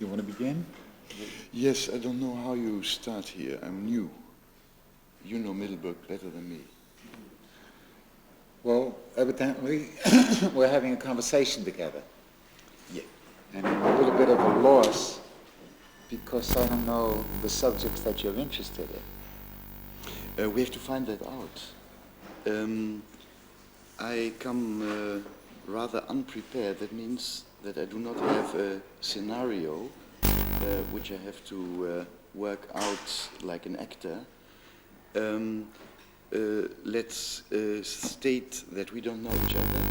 You want to begin? Yes, I don't know how you start here. I'm new. You know Middelburg better than me. Well, evidently, we're having a conversation together. Yeah. And I'm a little bit of a loss because I don't know the subjects that you're interested in. We have to find that out. I come rather unprepared. That means that I do not have a scenario which I have to work out like an actor. Let's state that we don't know each other.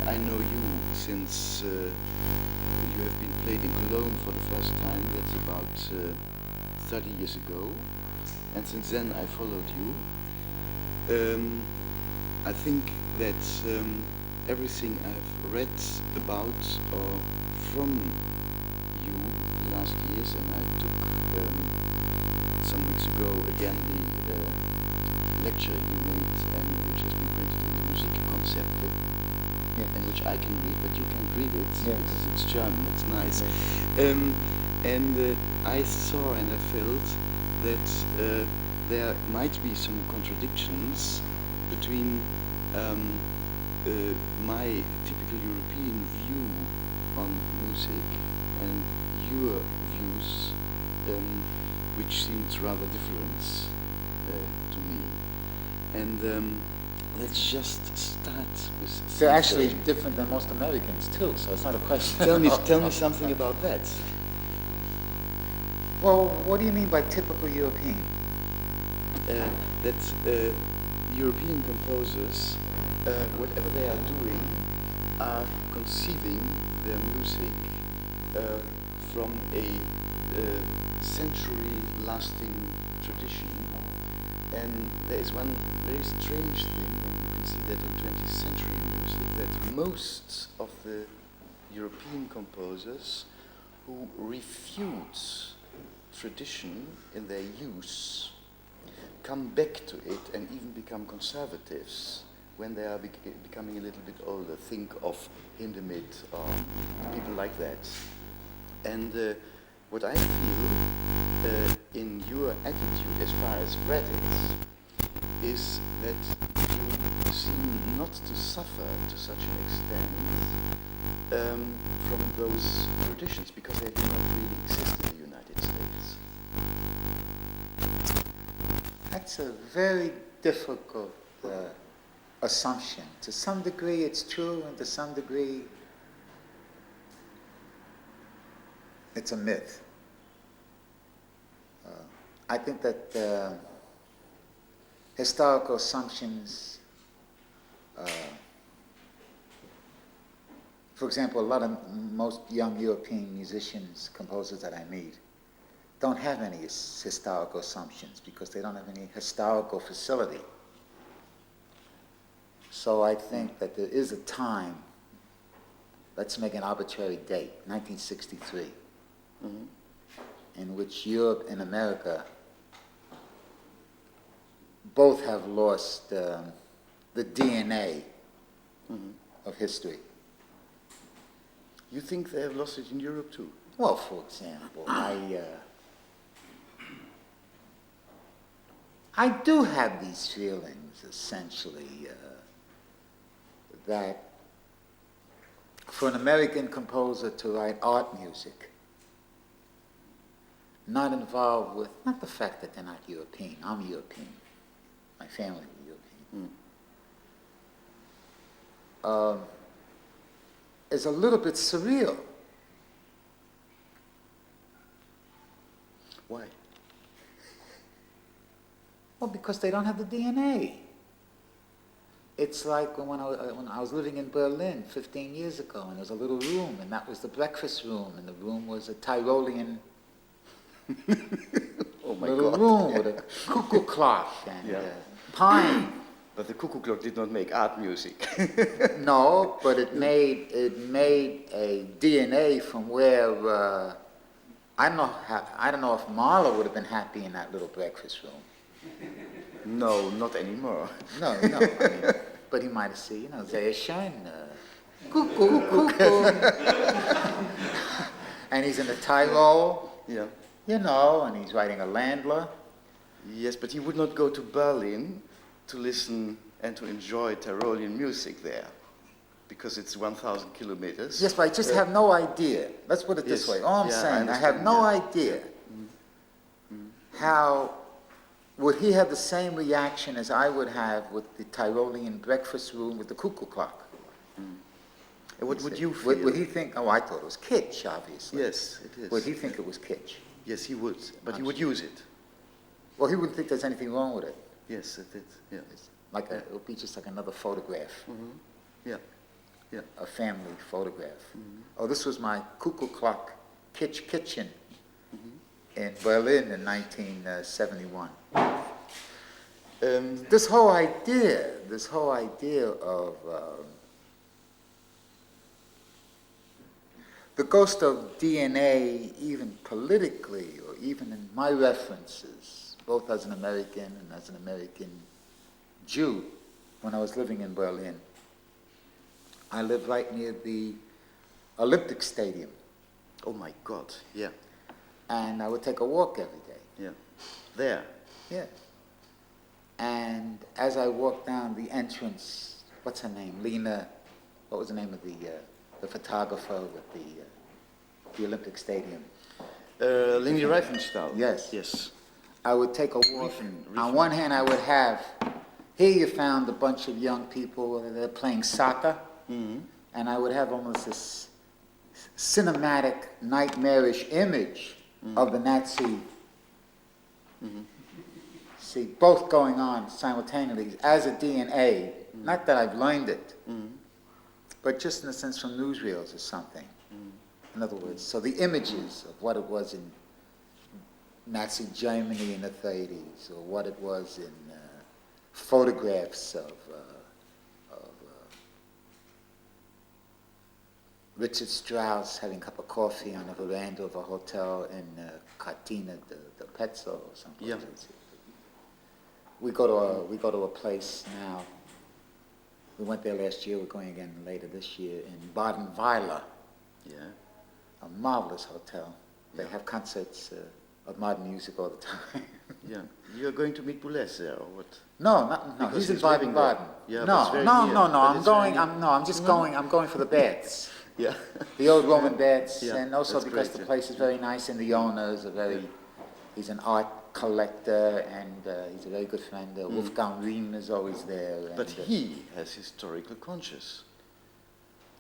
I know you since you have been played in Cologne for the first time. That's about 30 years ago. And since then I followed you. I think that everything I've read about or from you the last years, and I took some weeks ago again the lecture you made, and which has been printed in the muziekgeschiedenis, Yes. and which I can read, but you can't read it Yes. because it's German. It's nice. Yes. And I saw and I felt that there might be some contradictions between my typical European view on music and your views, which seems rather different to me. And let's just start with. They're actually different than most Americans too, so it's not a question. Tell me something about that. Well, what do you mean by typical European? That European composers, whatever they are doing, are conceiving their music from a century-lasting tradition. And there is one very strange thing, and you can see that in 20th century music, that most of the European composers who refute tradition in their use come back to it and even become conservatives when they are becoming a little bit older. Think of Hindemith or people like that. And what I feel in your attitude as far as read it is that you seem not to suffer to such an extent from those traditions because they do not really exist in the United States. That's a very difficult assumption. To some degree it's true, and to some degree it's a myth. I think that historical assumptions, for example, most young European musicians, composers that I meet, don't have any historical assumptions because they don't have any historical facility. So I think that there is a time, let's make an arbitrary date, 1963, in which Europe and America both have lost the DNA of history. You think they have lost it in Europe too? Well, for example, I do have these feelings, essentially, that for an American composer to write art music, not involved with, not the fact that they're not European, I'm European, my family was European, is a little bit surreal. Why? Well, because they don't have the DNA. It's like when I was living in Berlin 15 years ago, and there was a little room, and that was the breakfast room, and the room was a Tyrolean little room with a cuckoo clock and pine. But the cuckoo clock did not make art music. No, but it made a DNA from where I don't know if Mahler would have been happy in that little breakfast room. No, not anymore. No, I mean, but he might have seen, Sehr schön, cuckoo. And he's in the Tyrol, Yeah. you know, and he's writing a Landler. Yes, but he would not go to Berlin to listen and to enjoy Tyrolean music there, because it's 1,000 kilometers. Yes, but I just have no idea. Let's put it this Yes. way. All I'm Yeah, saying, I I have no understand, idea how would he have the same reaction as I would have with the Tyrolean breakfast room with the cuckoo clock. And what would you feel? Would he think, oh, I thought it was kitsch, obviously. Yes, it is. Would he think it was kitsch? Yes, he would, but he I'm would sure. use it. Well, he wouldn't think there's anything wrong with it. Yes, it is. Yeah. Like it would be just like another photograph, Yeah. Yeah. a family photograph. Oh, this was my cuckoo clock kitsch kitchen in Berlin in 1971. This whole idea of the ghost of DNA, even politically, or even in my references, both as an American and as an American Jew, when I was living in Berlin. I lived right near the Olympic Stadium, Oh my God. Yeah. and I would take a walk every day. Yeah. There. Yeah. And as I walked down the entrance, what's her name? Lena, what was the name of the photographer with the Olympic Stadium? Leni Riefenstahl. Yes. Yes. I would take a walk. Riefen. On one hand, I would have, here you found a bunch of young people, they're playing soccer, and I would have almost this cinematic, nightmarish image of the Nazi. See, both going on simultaneously as a DNA, not that I've learned it, but just in a sense from newsreels or something. In other words, so the images of what it was in Nazi Germany in the 30s, or what it was in photographs of Richard Strauss having a cup of coffee on the veranda of a hotel in Cortina de Pezzo or something. Yeah. We go to a place now. We went there last year. We're going again later this year in Baden-Weiler, Yeah. a marvelous hotel. They have concerts of modern music all the time. Yeah. You're going to meet Boulez there, or what? No, Because he's in he's living there. Baden-Baden. Yeah, but no, it's very no, near. no, no. But I'm it's going. very near. I'm just going. I'm going for the baths. Yeah. The old Roman baths, Yeah, and also that's because great, the yeah. place is very nice and the owner is a very, he's an art collector and he's a very good friend. Wolfgang Riem is always there. And, But he has historical conscience.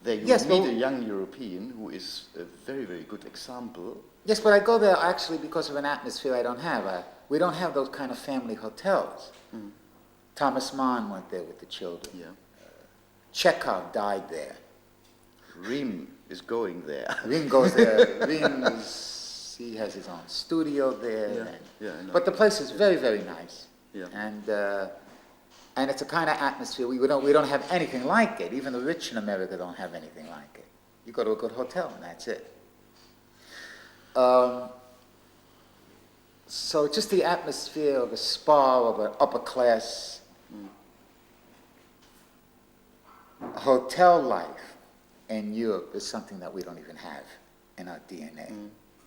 There you Yes, meet but- a young European who is a very, very good example. yes, but I go there actually because of an atmosphere I don't have. We don't have those kind of family hotels. Thomas Mann went there with the children. Yeah. Chekhov died there. Riem is going there. Riem goes there. He has his own studio there. Yeah, And, yeah, I know. but the place is very, very nice. Yeah. And it's a kind of atmosphere we don't have anything like it. Even the rich in America don't have anything like it. You go to a good hotel and that's it. So just the atmosphere of a spa of an upper class hotel life in Europe is something that we don't even have in our DNA.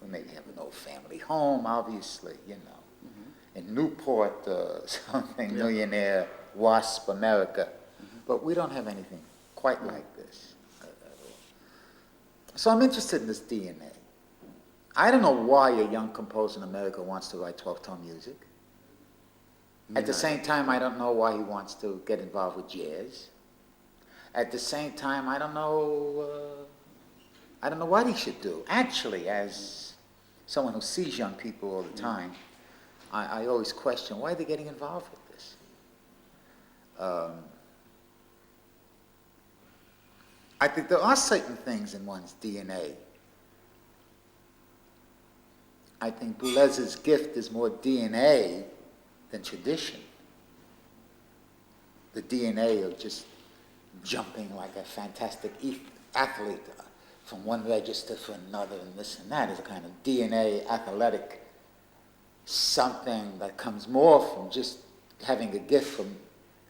We maybe have an old family home, obviously, you know. In Newport, something, millionaire, WASP, America. But we don't have anything quite like this at all. So I'm interested in this DNA. I don't know why a young composer in America wants to write 12-tone music. At the same time, I don't know why he wants to get involved with jazz. At the same time, I don't know what he should do. Actually, as someone who sees young people all the time, I always question, why are they getting involved with this? I think there are certain things in one's DNA. I think Boulez's gift is more DNA than tradition. The DNA of just jumping like a fantastic athlete from one register to another and this and that is a kind of DNA athletic something that comes more from just having a gift from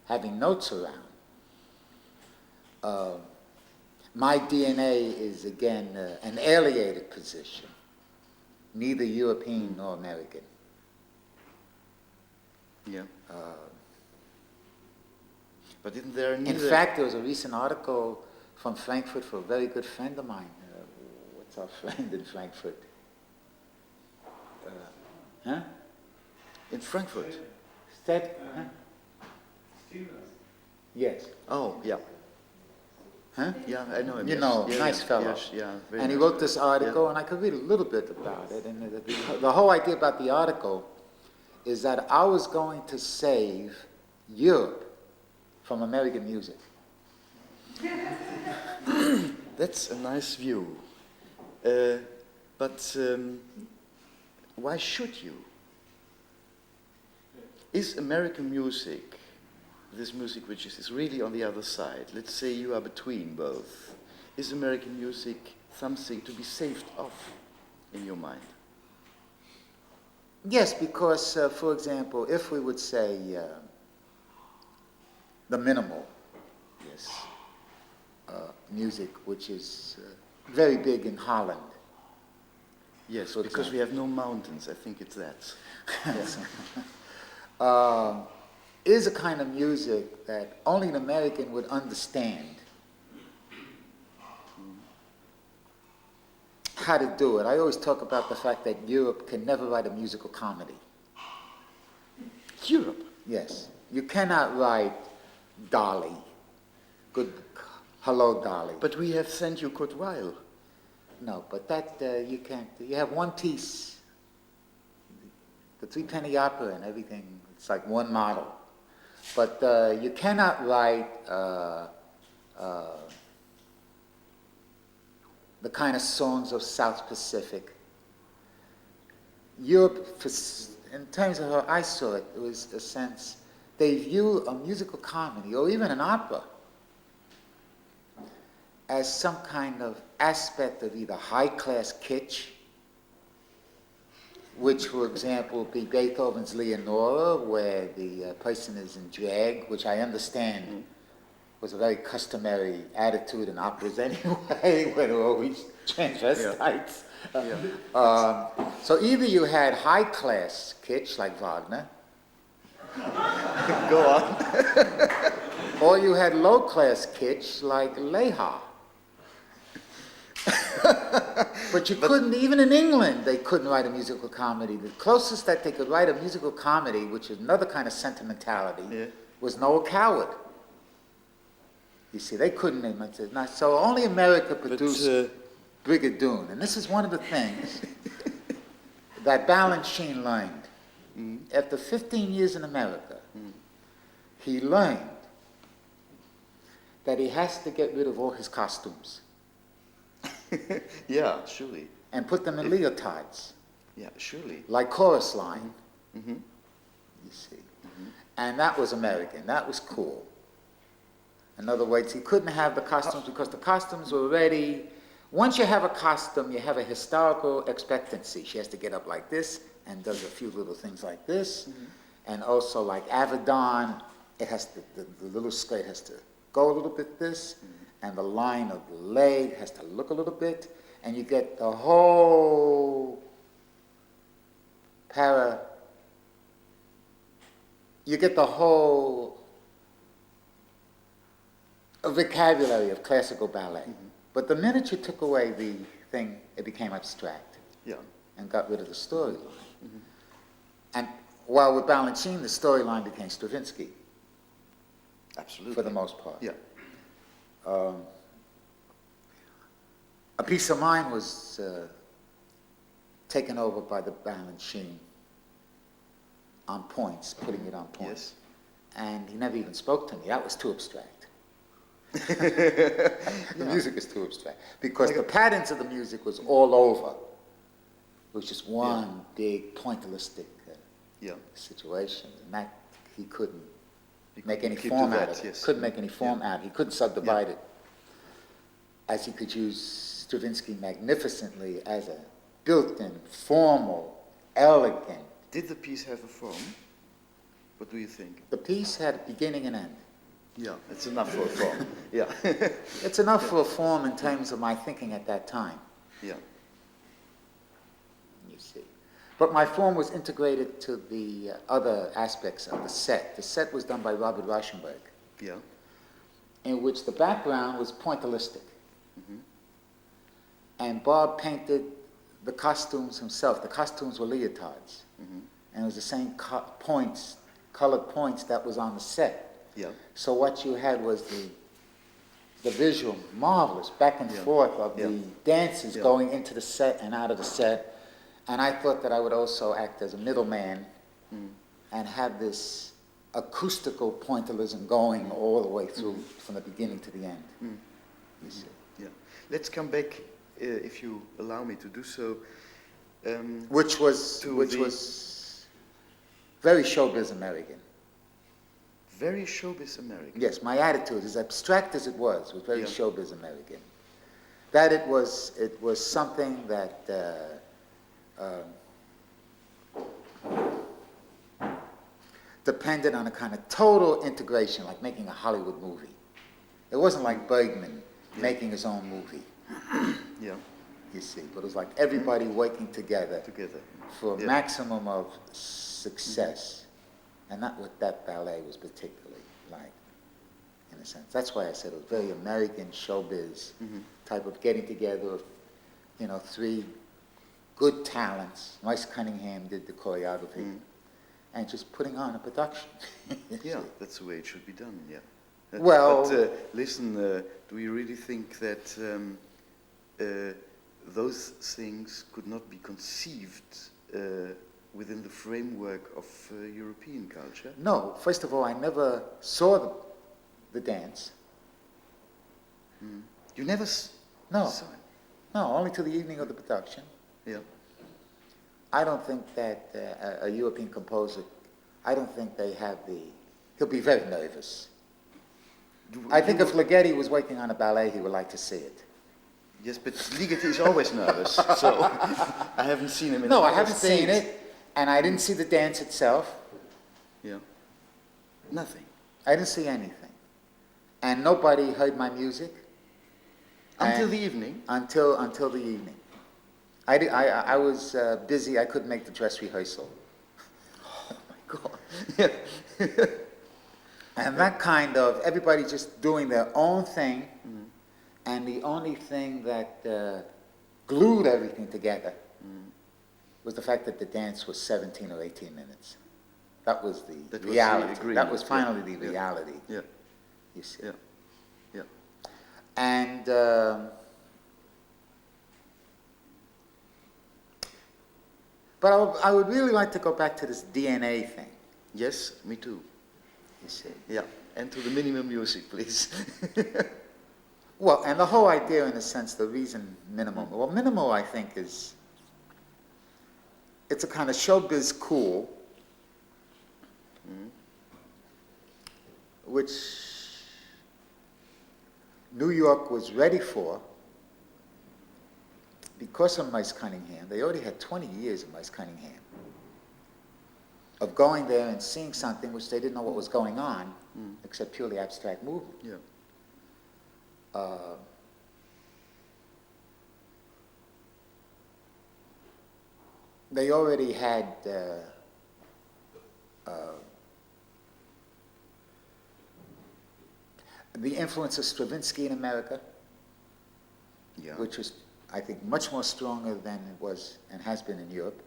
having notes around. My DNA is, again, an alienated position. neither European nor American. Yeah. But isn't there In neither... fact, there was a recent article from Frankfurt for a very good friend of mine. What's our friend in Frankfurt? Huh? In Frankfurt? Huh? Yes. Oh, yeah. Huh? Yeah, I know him. You yes. know, Yeah, nice yeah, fellow. yes, yeah, very And he nice wrote this fellow. article, Yeah. and I could read a little bit about it. And the whole idea about the article is that I was going to save Europe from American music. That's a nice view. But why should you? Is American music, this music which is really on the other side, let's say you are between both, is American music something to be saved off in your mind? Yes, because, for example, if we would say the minimal, yes, music, which is very big in Holland. Yes, for because example. we have no mountains, I think it's that. Yes. Is a kind of music that only an American would understand how to do it. I always talk about the fact that Europe can never write a musical comedy. Europe? Yes. You cannot write Dolly. Good, hello, Dolly. But we have sent you Kurt Weill. No, but that you can't. You have one piece. The Three-Penny Opera and everything, it's like one model. But you cannot write the kind of songs of South Pacific. Europe, in terms of how I saw it, it was a sense, they view a musical comedy, or even an opera, as some kind of aspect of either high-class kitsch, which, for example, would be Beethoven's Leonora, where the person is in drag, which I understand was a very customary attitude in operas anyway, where there were always transvestites. Yeah. So either you had high-class kitsch, like Wagner, Go on. or you had low-class kitsch, like Leha. But you couldn't, even in England, they couldn't write a musical comedy. The closest that they could write a musical comedy, which is another kind of sentimentality, was Noel Coward. You see, they couldn't image it. So only America produced Brigadoon. And this is one of the things that Balanchine learned. After 15 years in America, he learned that he has to get rid of all his costumes. Yeah, surely. And put them in leotards. Yeah, surely. Like Chorus Line, Mm-hmm. you see. And that was American. That was cool. In other words, he couldn't have the costumes because the costumes were already... Once you have a costume, you have a historical expectancy. She has to get up like this and does a few little things like this. And also like Avedon, it has to, the little skirt has to go a little bit this, and the line of the leg has to look a little bit, and you get the whole vocabulary of classical ballet. But the minute you took away the thing, it became abstract. Yeah. And got rid of the storyline. And while with Balanchine, the storyline became Stravinsky. Absolutely. For the most part. Yeah. A Piece of Mind was taken over by the Balanchine on points, putting it on points. Yes. And he never even spoke to me. That was too abstract. The music is too abstract. Because the patterns of the music was all over. It was just one big pointillistic situation. And that he couldn't make any form out of it. Yes. Couldn't make any form out of it. He couldn't subdivide it. As he could use Stravinsky magnificently as a built-in, formal, elegant. Did the piece have a form? What do you think? The piece had a beginning and end. Yeah, it's enough for a form. Yeah. It's enough for a form in terms of my thinking at that time. Yeah. You see. see. But my form was integrated to the other aspects of the set. The set was done by Robert Rauschenberg, Yeah. in which the background was pointillistic. And Bob painted the costumes himself. The costumes were leotards. And it was the same colored points that was on the set. Yeah. So what you had was the visual, marvelous back and forth of the dances going into the set and out of the set. And I thought that I would also act as a middleman and have this acoustical pointillism going all the way through from the beginning to the end. You see. Yeah. Let's come back, if you allow me to do so. Which was very showbiz American. Very showbiz American. Yes, my attitude, as abstract as it was very showbiz American. That it was something that depended on a kind of total integration, like making a Hollywood movie. It wasn't like Bergman making his own movie. Yeah. You see, but it was like everybody working together for a maximum of success. And not what that ballet was particularly like, in a sense. That's why I said it was very American showbiz type of getting together of, you know, three good talents. Mice Cunningham did the choreography, and just putting on a production. Yeah, that's the way it should be done, yeah. Well... But listen, do you really think that those things could not be conceived within the framework of European culture? No, first of all, I never saw the dance. You never No. saw it? No, only to the evening of the production. Yeah. I don't think that a European composer, I don't think they have he'll be very nervous. I think if Ligeti was working on a ballet, he would like to see it. Yes, but Ligeti is always nervous, so I haven't seen him in No, I haven't seen it, and I didn't see the dance itself. Yeah. Nothing. I didn't see anything. And nobody heard my music. Until the evening? Until the evening. I was busy, I couldn't make the dress rehearsal. Oh my God. And that kind of, everybody just doing their own thing, and the only thing that glued everything together was the fact that the dance was 17 or 18 minutes. That was the reality. That was finally the reality. Yeah. You see. Yeah. Yeah. And but I would really like to go back to this DNA thing. Yes, me too. You see. Yeah. And to the minimum music, please. Well, and the whole idea, in a sense, the reason minimal. Well, minimal, I think, it's a kind of showbiz cool, which New York was ready for because of Mice Cunningham. They already had 20 years of Mice Cunningham, of going there and seeing something which they didn't know what was going on, except purely abstract movement. Yeah. They already had the influence of Stravinsky in America, which was, I think, much more stronger than it was and has been in Europe.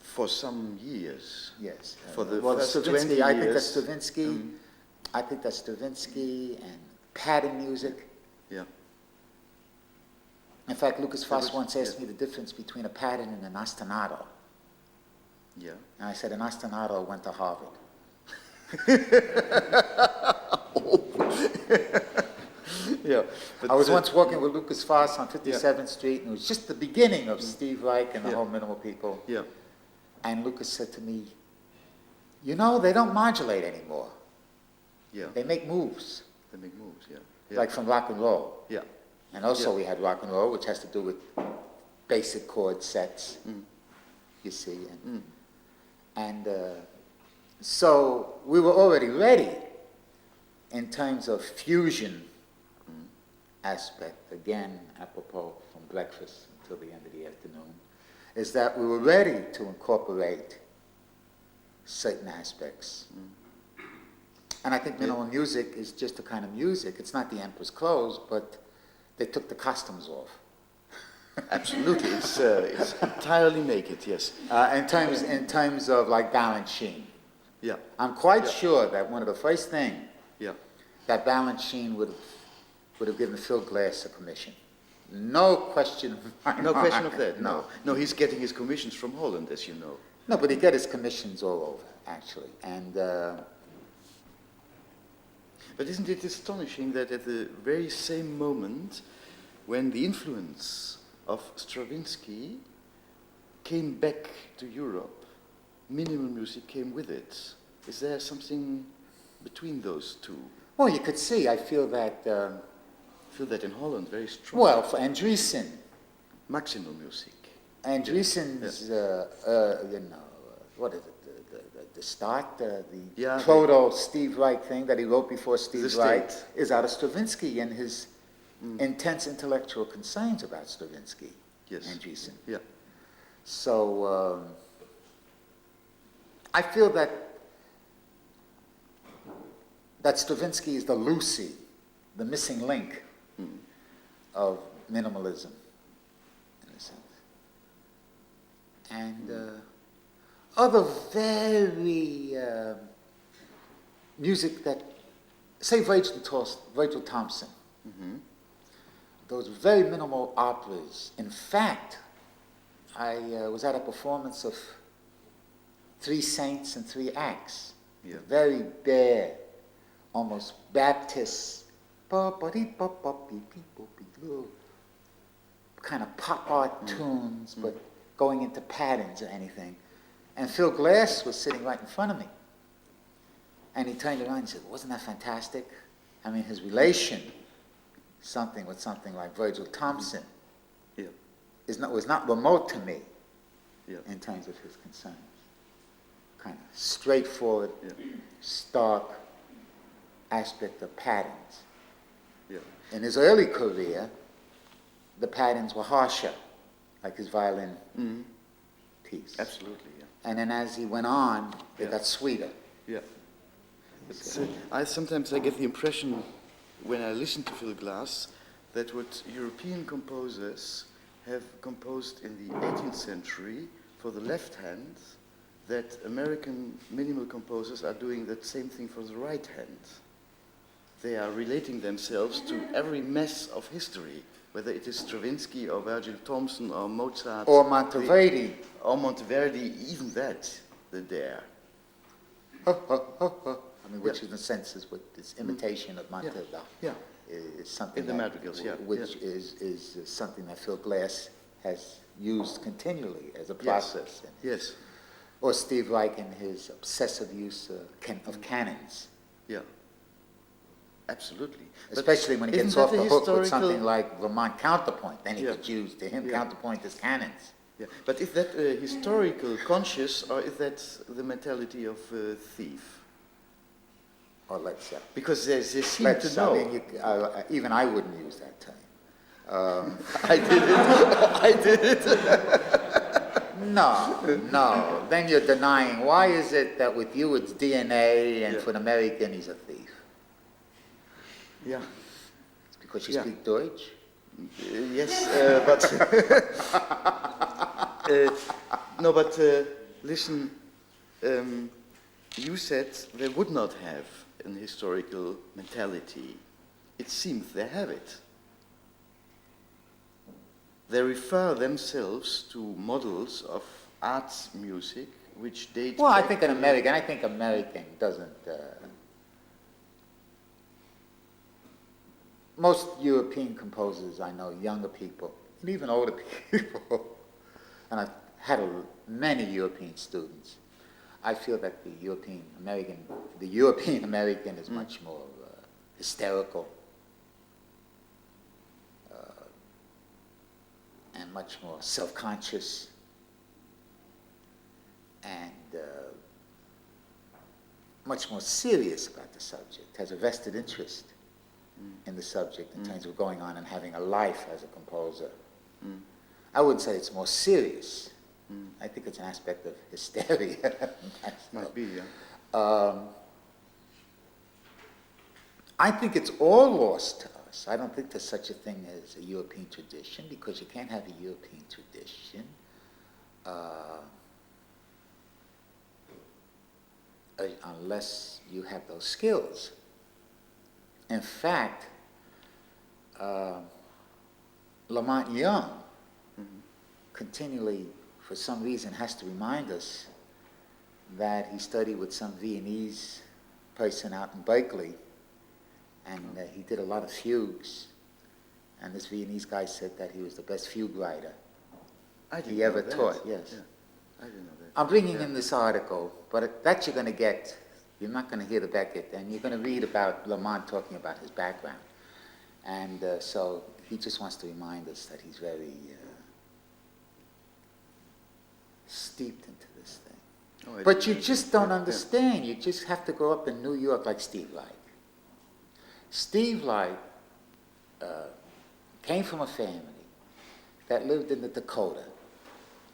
For some years. Yes. For the well, first Stravinsky, 20 I think years. that's Stravinsky. I think that's Stravinsky and pattern music. Yeah. In fact, Lucas Foss once asked me the difference between a pattern and an ostinato. Yeah. And I said, an ostinato went to Harvard. Yeah. But I was once walking with Lucas Foss on 57th Street, and it was just the beginning of Steve Reich and the whole Minimal People. Yeah. And Lucas said to me, you know, they don't modulate anymore. Yeah. They make moves. They make moves, yeah. Like from rock and roll. Yeah. And also we had rock and roll, which has to do with basic chord sets, you see. And so we were already ready in terms of fusion aspect, again, apropos from breakfast, till the end of the afternoon, is that we were ready to incorporate certain aspects. And I think minimal music is just a kind of music. It's not the emperor's clothes, but they took the costumes off. Absolutely, it's entirely naked, yes. In terms of like balance sheen. Yeah. I'm quite sure that one of the first things Yeah. that balance sheen would have given Phil Glass a commission. No question of my No question mind. of that, no. No, he's getting his commissions from Holland, as you know. No, but he got his commissions all over, actually. And but isn't it astonishing that at the very same moment when the influence of Stravinsky came back to Europe, minimal music came with it? Is there something between those two? well, you could see, I feel that, I feel that in Holland very strong. well, for Andriessen, Maximal music. Andriessen's, what is it, the start, the Yeah, proto-Steve Reich thing that he wrote before Steve The Reich State. is out of Stravinsky and his intense intellectual concerns about Stravinsky, Yes. Andriessen. Yeah. So I feel that Stravinsky is the Lucy, the missing link of minimalism, in a sense. And other very music that, say Virgil Thompson, those very minimal operas. In fact, I was at a performance of Three Saints and Three Acts. Yeah. Very bare, almost Baptist, kind of pop art tunes, but going into patterns or anything. And Phil Glass was sitting right in front of me. And he turned around and said, wasn't that fantastic? I mean, his relation, something like Virgil Thompson, Yeah. was not remote to me Yeah. in terms of his concerns. Kind of straightforward, stark aspect of patterns. Yeah. In his early career, the patterns were harsher, like his violin piece. Absolutely, yeah. And then as he went on, they Yeah. got sweeter. Yeah. I sometimes get the impression when I listen to Phil Glass that what European composers have composed in the 18th century for the left hand, that American minimal composers are doing that same thing for the right hand. They are relating themselves to every mess of history, whether it is Stravinsky or Virgil Thompson or Mozart. Or Monteverdi. Or Monteverdi, even that, they dare. I mean, which in a sense is what this imitation of Monteverdi Yeah. is something In the madrigals, yeah. which is something that Phil Glass has used continually as a process. Yes. Or Steve Reich in his obsessive use of canons. Yeah. Absolutely. Especially when he gets isn't off that the a hook with historical- something like Vermont Counterpoint, then he Yeah. could use to him Yeah. counterpoint as canons. Yeah. But is that historical conscious or is that the mentality of a thief? Or let's say. Because they seem to know. I mean, even I wouldn't use that term. I did it. I did it. No. Then you're denying. Why is it that with you it's DNA and for an American he's a thief? Yeah. It's because you speak Deutsch? Yes, but no. But listen, you said they would not have an historical mentality. It seems they have it. They refer themselves to models of arts music which date. Well, I back think to- American doesn't. Most European composers I know, younger people, and even older people, and I've had many European students, I feel that the European American is much more hysterical and much more self-conscious and much more serious about the subject, has a vested interest in the subject in terms of going on and having a life as a composer. I wouldn't say it's more serious. I think it's an aspect of hysteria. Might be, yeah. I think it's all lost to us. I don't think there's such a thing as a European tradition, because you can't have a European tradition unless you have those skills. In fact, Lamont Young continually, for some reason, has to remind us that he studied with some Viennese person out in Berkeley, and he did a lot of fugues. And this Viennese guy said that he was the best fugue writer he ever taught. Yes. Yeah. I didn't know that. I'm bringing in this article, but that you're going to get. You're not going to hear the Beckett, and you're going to read about Lamont talking about his background. And so he just wants to remind us that he's very steeped into this thing. Oh, But you just don't understand. You just have to grow up in New York like Steve Reich. Steve Reich came from a family that lived in the Dakota.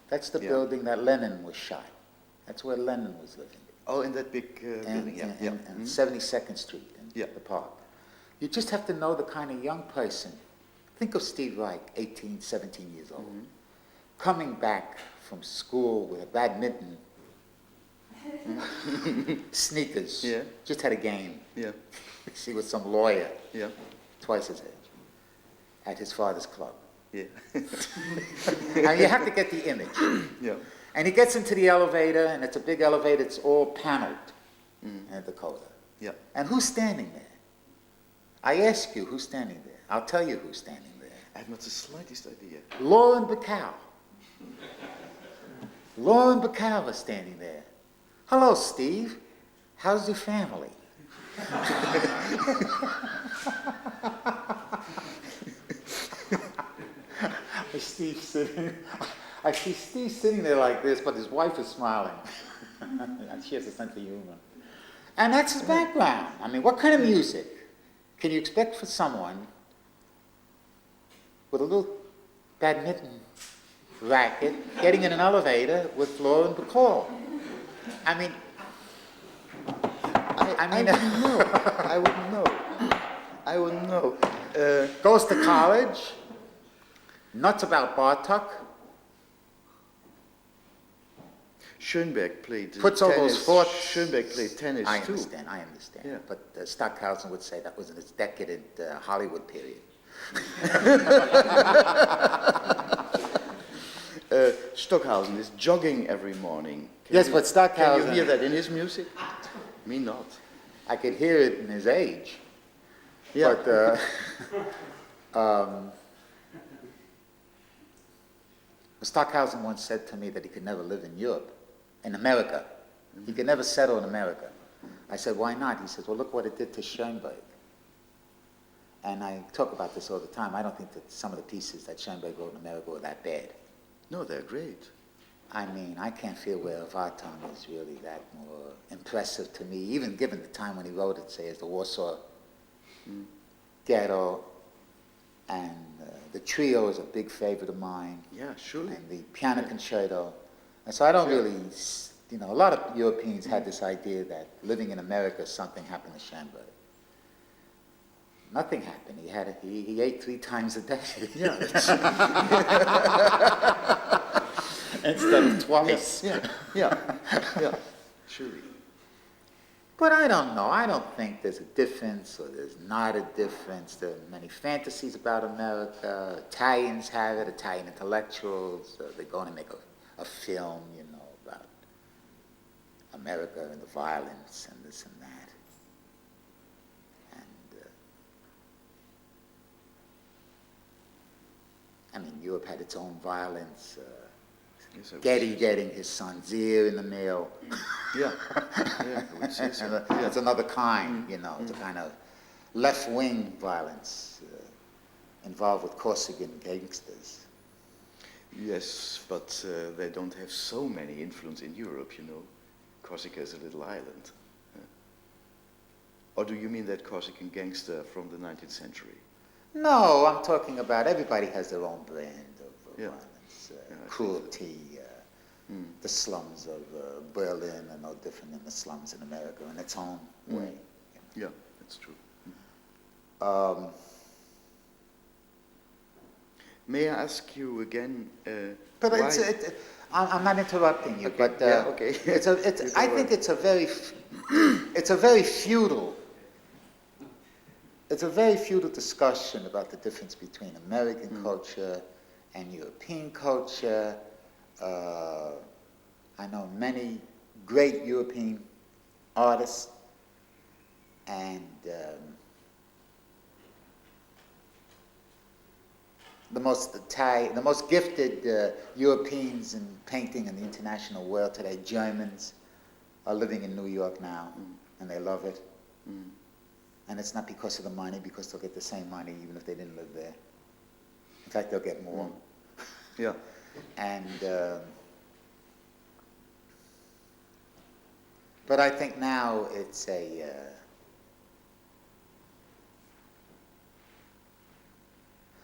That's the building that Lenin was shot. That's where Lenin was living. Oh, in that big building, yeah. And 72nd Street in the park. You just have to know the kind of young person. Think of Steve Reich, 18, 17 years old, coming back from school with a badminton, sneakers, just had a game. Yeah. She was some lawyer, twice his age, at his father's club. Yeah. Now you have to get the image. Yeah. And he gets into the elevator, and it's a big elevator, it's all paneled in Dakota. Yeah. And who's standing there? I ask you, who's standing there? I'll tell you who's standing there. I have not the slightest idea. Lauren Bacall. Lauren Bacall is standing there. Hello, Steve. How's your family? I see Steve sitting there like this, but his wife is smiling. She has a sense of humor. And that's his background. I mean, what kind of music can you expect for someone with a little badminton racket getting in an elevator with Lauren Bacall? I mean, I wouldn't know. Goes to college, nuts about Bartok. Schoenberg played Puts all tennis. those thoughts. Schoenberg played tennis I too. understand. Yeah. But Stockhausen would say that was in his decadent Hollywood period. Stockhausen is jogging every morning. But Stockhausen... Can you hear that in his music? Me not. I could hear it in his age. Yeah. But Stockhausen once said to me that he could never live in Europe, in America. He could never settle in America. I said, why not? He says, well, look what it did to Schoenberg. And I talk about this all the time. I don't think that some of the pieces that Schoenberg wrote in America were that bad. No, they're great. I mean, I can't feel where Vartan is really that more impressive to me, even given the time when he wrote it, say, as the Warsaw Ghetto, and the trio is a big favorite of mine. Yeah, surely. And the piano concerto. And so I don't really, a lot of Europeans had this idea that living in America, something happened to Schoenberg. Nothing happened. He ate 3 times a day. Yeah. Instead of twice. Yeah. Surely. But I don't know. I don't think there's a difference or there's not a difference. There are many fantasies about America. Italians have it, Italian intellectuals. They're going to make a film, about America and the violence and this and that. And, Europe had its own violence. Getty getting his son's ear in the mail. Yeah, I would say so. It's another kind, it's a kind of left-wing violence involved with Corsican gangsters. Yes, but they don't have so many influence in Europe, Corsica is a little island. Or do you mean that Corsican gangster from the 19th century? No, I'm talking about everybody has their own brand of violence. cruelty. The slums of Berlin are no different than the slums in America in its own way. Yeah, that's true. May I ask you again? But why? I'm not interrupting you. Okay. But Yeah, okay. I think it's a very feudal. It's a very feudal discussion about the difference between American culture and European culture. I know many great European artists, and the most gifted Europeans in painting in the international world today, Germans, are living in New York now, and they love it. And it's not because of the money, because they'll get the same money even if they didn't live there. In fact, they'll get more. Yeah. And but I think now it's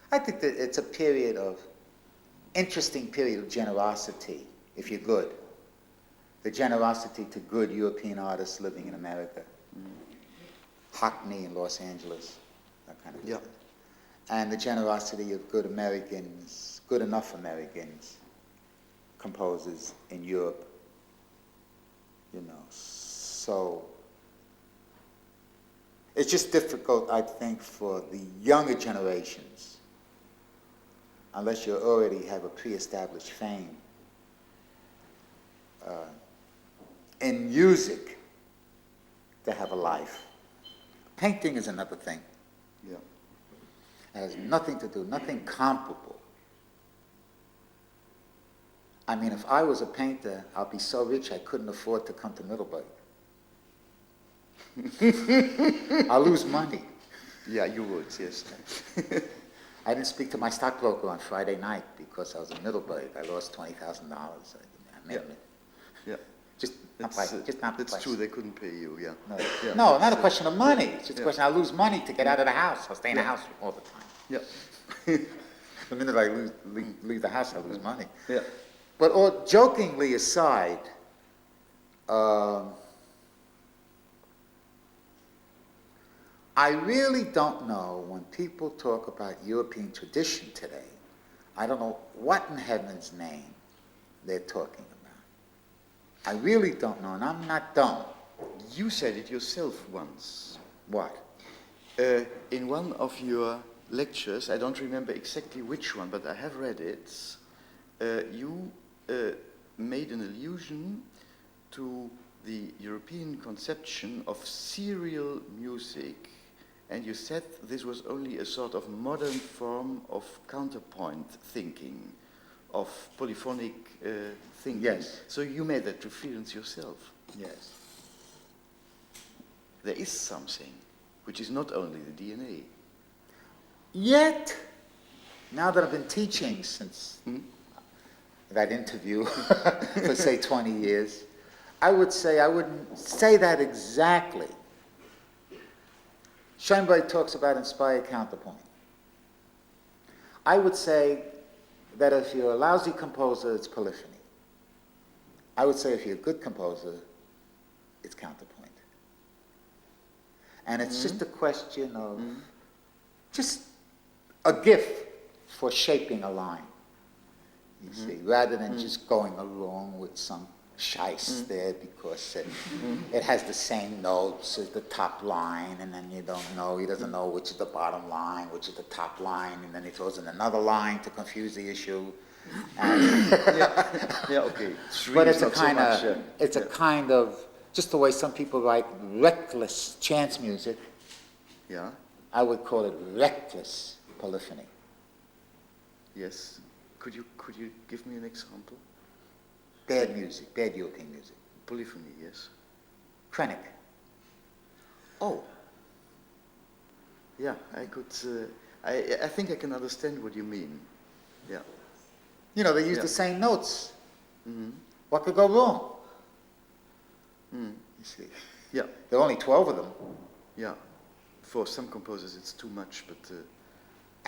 I think that it's a interesting period of generosity, if you're good. The generosity to good European artists living in America. Hockney in Los Angeles, that kind of thing. And the generosity of good Americans, good enough Americans, composers in Europe. So it's just difficult, I think, for the younger generations, unless you already have a pre-established fame in music, to have a life. Painting is another thing. It has nothing to do, nothing comparable. I mean, if I was a painter, I'll be so rich I couldn't afford to come to Middelburg. I'll lose money. Yeah, you would, yes. I didn't speak to my stockbroker on Friday night because I was in Middelburg. I lost $20,000. That's true, they couldn't pay you, No, not a question of money. It's just a question, I'll lose money to get out of the house. I'll stay in the house all the time. The minute I leave the house, I lose money. But all jokingly aside, I really don't know when people talk about European tradition today, I don't know what in heaven's name they're talking about. I really don't know, and I'm not dumb. You said it yourself once. What? In one of your lectures, I don't remember exactly which one, but I have read it, you made an allusion to the European conception of serial music, and you said this was only a sort of modern form of counterpoint thinking, of polyphonic thinking. Yes. So you made that reference yourself. Yes. There is something which is not only the DNA. Yet, now that I've been teaching since that interview for say 20 years, I would say I wouldn't say that exactly. Schoenberg talks about inspired counterpoint. I would say that if you're a lousy composer, it's polyphony. I would say if you're a good composer, it's counterpoint. And it's just a question of just a gift for shaping a line, you see, rather than just going along with some shice there because it has the same notes as the top line, and then you don't know, he doesn't know which is the bottom line, which is the top line, and then he throws in another line to confuse the issue. And Okay. but it's a kind of, a kind of, just the way some people write reckless chance music, I would call it reckless polyphony. Yes. Could you give me an example? Bad music, bad European music. Polyphony, yes. Krennic. Oh. Yeah, I could. I think I can understand what you mean. Yeah. You know, they use the same notes. What could go wrong? You see. Yeah. There are only 12 of them. Yeah. For some composers, it's too much, but.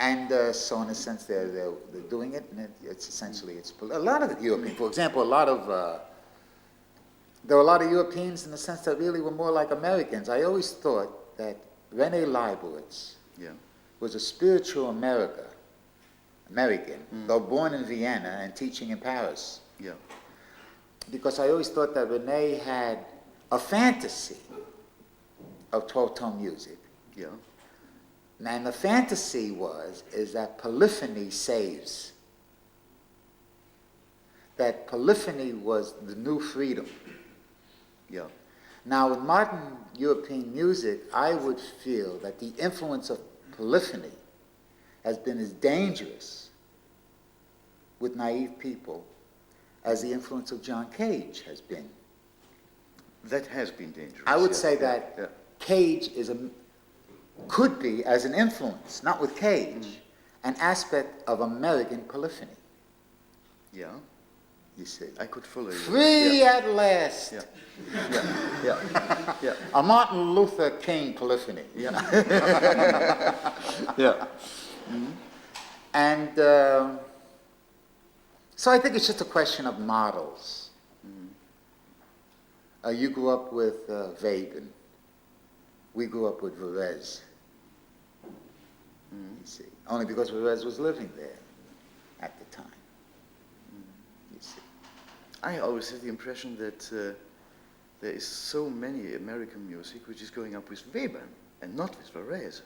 And so in a sense they're doing it, and it's essentially, a lot of the European, for example, there were a lot of Europeans in the sense that really were more like Americans. I always thought that René Leibowitz was a spiritual American, though born in Vienna and teaching in Paris. Yeah. Because I always thought that René had a fantasy of 12-tone music. Yeah. And the fantasy is that polyphony saves. That polyphony was the new freedom. Yeah. Now, with modern European music, I would feel that the influence of polyphony has been as dangerous with naive people as the influence of John Cage has been. That has been dangerous. I would say that Cage could be, as an influence, not with Cage, an aspect of American polyphony. Yeah. You see. I could follow you. Free at last. Yeah. A Martin Luther King polyphony. Yeah. And so I think it's just a question of models. You grew up with Webern. We grew up with Varese. You see, only because Varese was living there at the time. You see. I always had the impression that there is so many American music which is going up with Webern and not with Varese.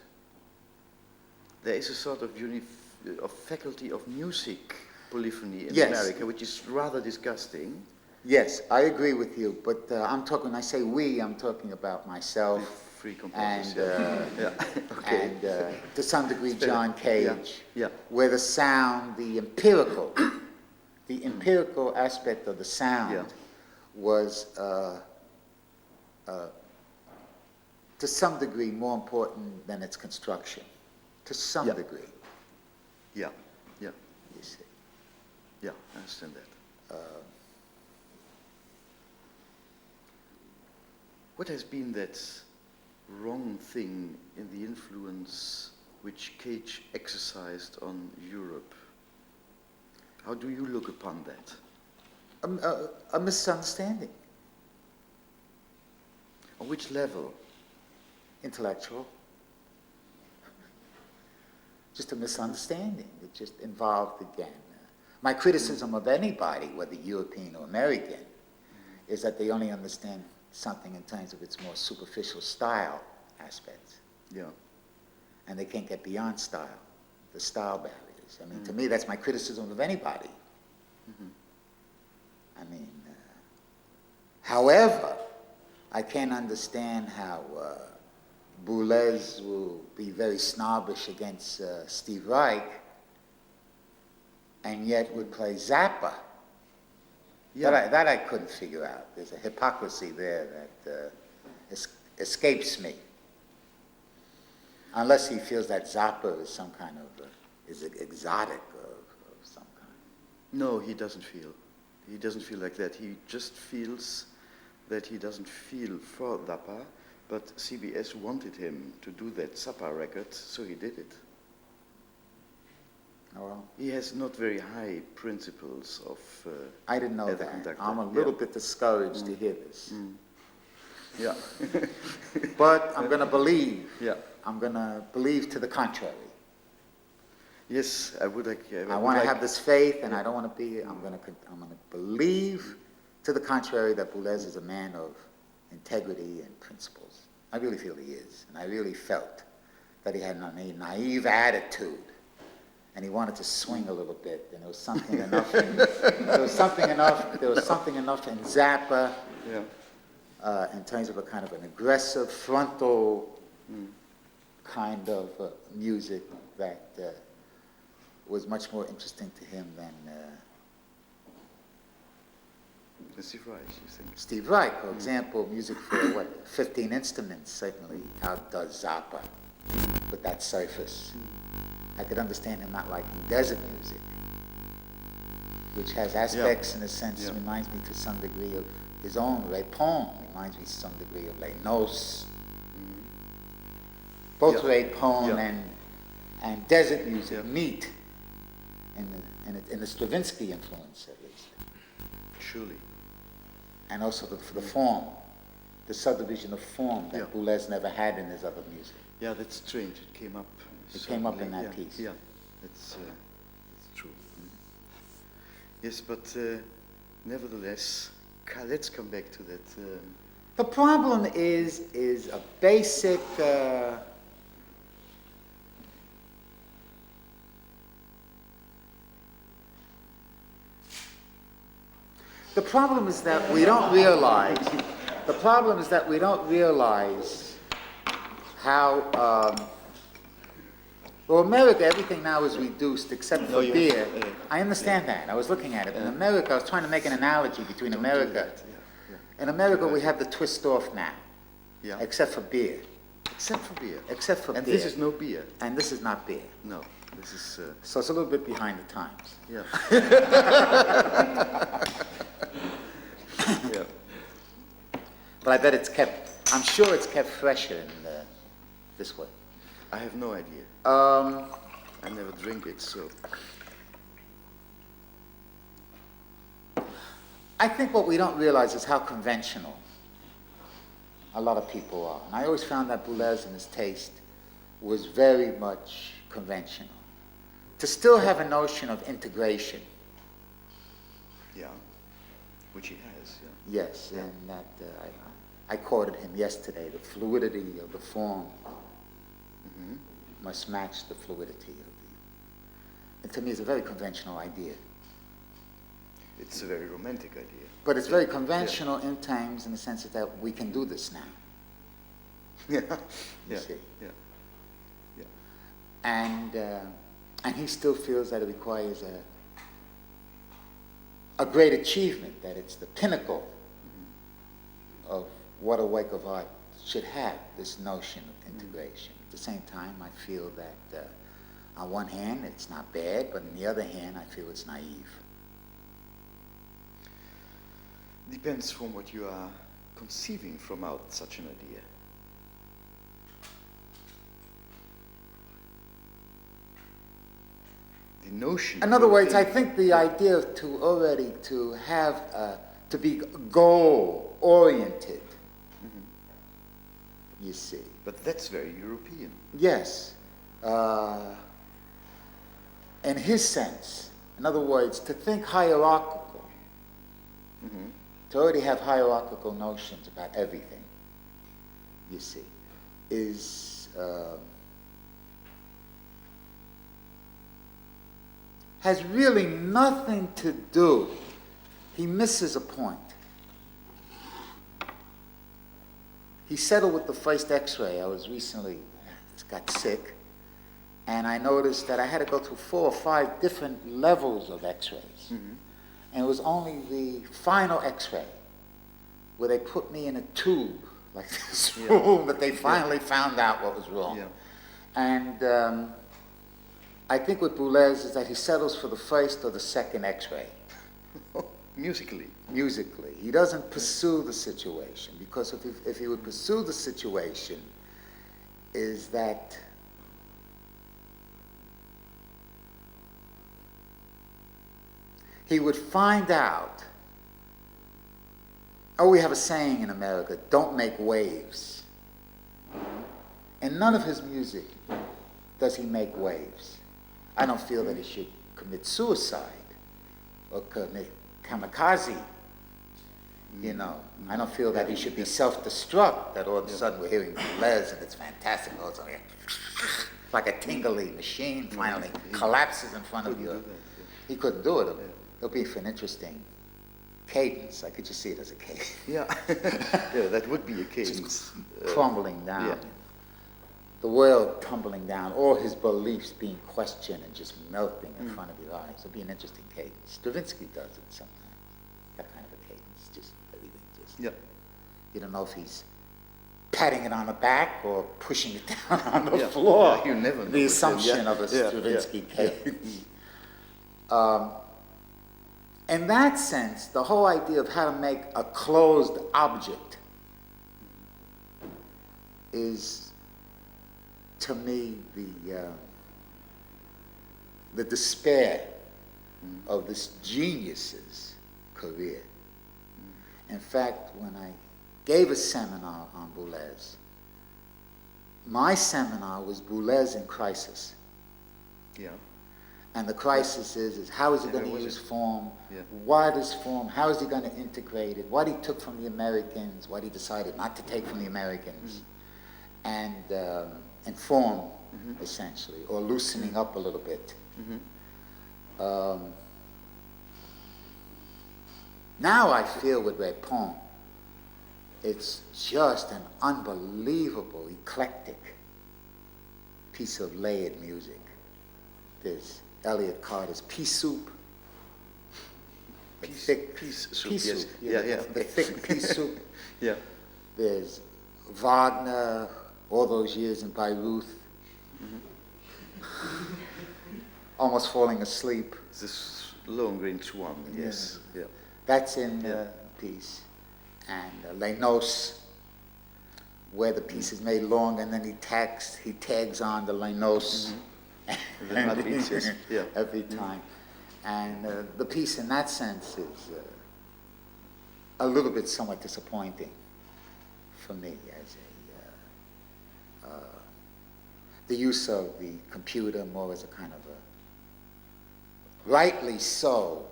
There is a sort of faculty of music polyphony in America, which is rather disgusting. Yes, I agree with you, but when I say we, I'm talking about myself. Free composers. And to some degree John Cage, where the sound, the empirical aspect of the sound was to some degree more important than its construction, to some degree. Yeah. You see. Yeah, I understand that. What has been that wrong thing in the influence which Cage exercised on Europe? How do you look upon that? A misunderstanding. On which level? Intellectual. Just a misunderstanding. It just involved, again, my criticism of anybody, whether European or American, is that they only understand something in terms of its more superficial style aspects. Yeah. And they can't get beyond style, the style barriers. I mean, to me, that's my criticism of anybody. I mean, however, I can't understand how Boulez will be very snobbish against Steve Reich and yet would play Zappa. Yeah. That I couldn't figure out. There's a hypocrisy there that escapes me. Unless he feels that Zappa is some kind of, is exotic of some kind. No, he doesn't feel. He doesn't feel like that. He just feels that he doesn't feel for Zappa, but CBS wanted him to do that Zappa record, so he did it. Oh, well. He has not very high principles of I didn't know as a that. conductor. I'm a little bit discouraged to hear this. Yeah. But I'm going to believe. Yeah. I'm going to believe to the contrary. Yes, I would like. I want to have this faith, and I don't want to be. I'm going to believe to the contrary that Boulez is a man of integrity and principles. I really feel he is, and I really felt that he had a naive attitude. And he wanted to swing a little bit, and there was something enough. There was something enough in Zappa, in terms of a kind of an aggressive frontal kind of music that was much more interesting to him than Steve Reich, you think? Steve Reich, for example, music for 15 instruments certainly outdoes Zappa with that surface. I could understand him not liking desert music, which has aspects, in a sense, reminds me to some degree of his own. Rapon reminds me to some degree of Les Noces. Both Rapon and desert music meet in the Stravinsky influence, at least. Surely. And also the form, the subdivision of form that Boulez never had in his other music. Yeah, that's strange. It came up. It came up in that piece. Yeah, that's true. Yes, but nevertheless, let's come back to that. The problem is a basic. The problem is that we don't realize. The problem is that we don't realize how. Well, America, everything now is reduced except for beer. I understand that. I was looking at it. In America, I was trying to make an analogy between America. In America, we have the twist off now. Yeah. Except for beer. Except for beer. Except for and beer. This is no beer. And this is not beer. No. This is. So it's a little bit behind the times. Yeah. Yeah. But I bet it's kept. I'm sure it's kept fresher in this way. I have no idea. I never drink it, so. I think what we don't realize is how conventional a lot of people are. And I always found that Boulez in his taste was very much conventional. To still have a notion of integration. Yeah, which he has, Yes, and that I quoted him yesterday, the fluidity of the form must match the fluidity of the... And to me, it's a very conventional idea. It's a very romantic idea. But it's very conventional in times in the sense that we can do this now. Yeah, You see. Yeah. And he still feels that it requires a great achievement, that it's the pinnacle of what a work of art should have, this notion of integration. At the same time, I feel that on one hand, it's not bad, but on the other hand, I feel it's naive. Depends from what you are conceiving from out such an idea. The notion. In other words, I think the idea to have to be goal-oriented, you see. But that's very European. Yes. In his sense, in other words, to think hierarchical, to already have hierarchical notions about everything, you see, is has really nothing to do. He misses a point. He settled with the first X-ray. I was recently got sick, and I noticed that I had to go through 4 or 5 different levels of X-rays. And it was only the final X-ray where they put me in a tube, like this room, that they finally found out what was wrong. Yeah. And I think with Boulez is that he settles for the first or the second X-ray. Musically. Musically. He doesn't pursue the situation, because if he would pursue the situation, is that he would find out, we have a saying in America, don't make waves. In none of his music does he make waves. I don't feel that he should commit suicide or commit kamikaze. You know, I don't feel that he should be self-destruct, that all of a sudden we're hearing Boulez and it's fantastic. Oh, it's like a tingly machine finally collapses in front of you. He couldn't do it. It'll be for an interesting cadence. I could just see it as a cadence. Yeah, yeah, that would be a cadence. Just crumbling down. Yeah. The world tumbling down, all his beliefs being questioned and just melting in front of your eyes. It'll be an interesting cadence. Stravinsky does it sometimes. That kind of a cadence, just everything just. Yeah. You don't know if he's patting it on the back or pushing it down on the floor. Yeah, you never know. The assumption of a Stravinsky cadence. In that sense, the whole idea of how to make a closed object is, to me, the despair of this genius's career. In fact, when I gave a seminar on Boulez, my seminar was Boulez in crisis. Yeah. And the crisis is how is he going to use form? Yeah. What is form? How is he going to integrate it? What he took from the Americans, what he decided not to take from the Americans, and form, essentially, or loosening up a little bit. Now I feel with Repon, it's just an unbelievable, eclectic piece of layered music. There's Elliott Carter's Pea Soup. Peace soup, Pea yes. soup. Yeah. The thick pea soup. Yeah. There's Wagner, all those years in Bayreuth. Almost falling asleep. This Lohengrin Swan, yes. Yeah. That's in the piece. And Les Noces, where the piece is made long and then he tags on the Les Noces. Every time. And the piece in that sense is a little bit somewhat disappointing for me as the use of the computer more as a kind of a, rightly so,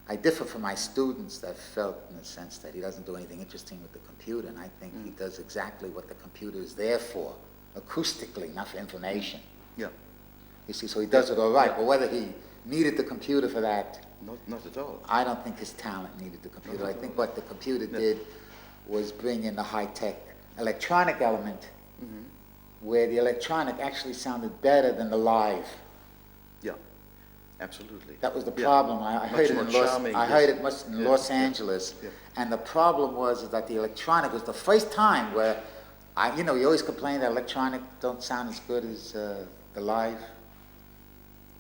I differ from my students that felt in the sense that he doesn't do anything interesting with the computer, and I think he does exactly what the computer is there for, acoustically, not for information. Yeah. You see, so he does it all right, but whether he needed the computer for that, not at all. I don't think his talent needed the computer. I think what the computer did was bring in the high-tech electronic element, where the electronic actually sounded better than the live. Yeah, absolutely. That was the problem. I heard it much in Los Angeles, and the problem was that the electronic was the first time where, you always complain that electronic don't sound as good as the live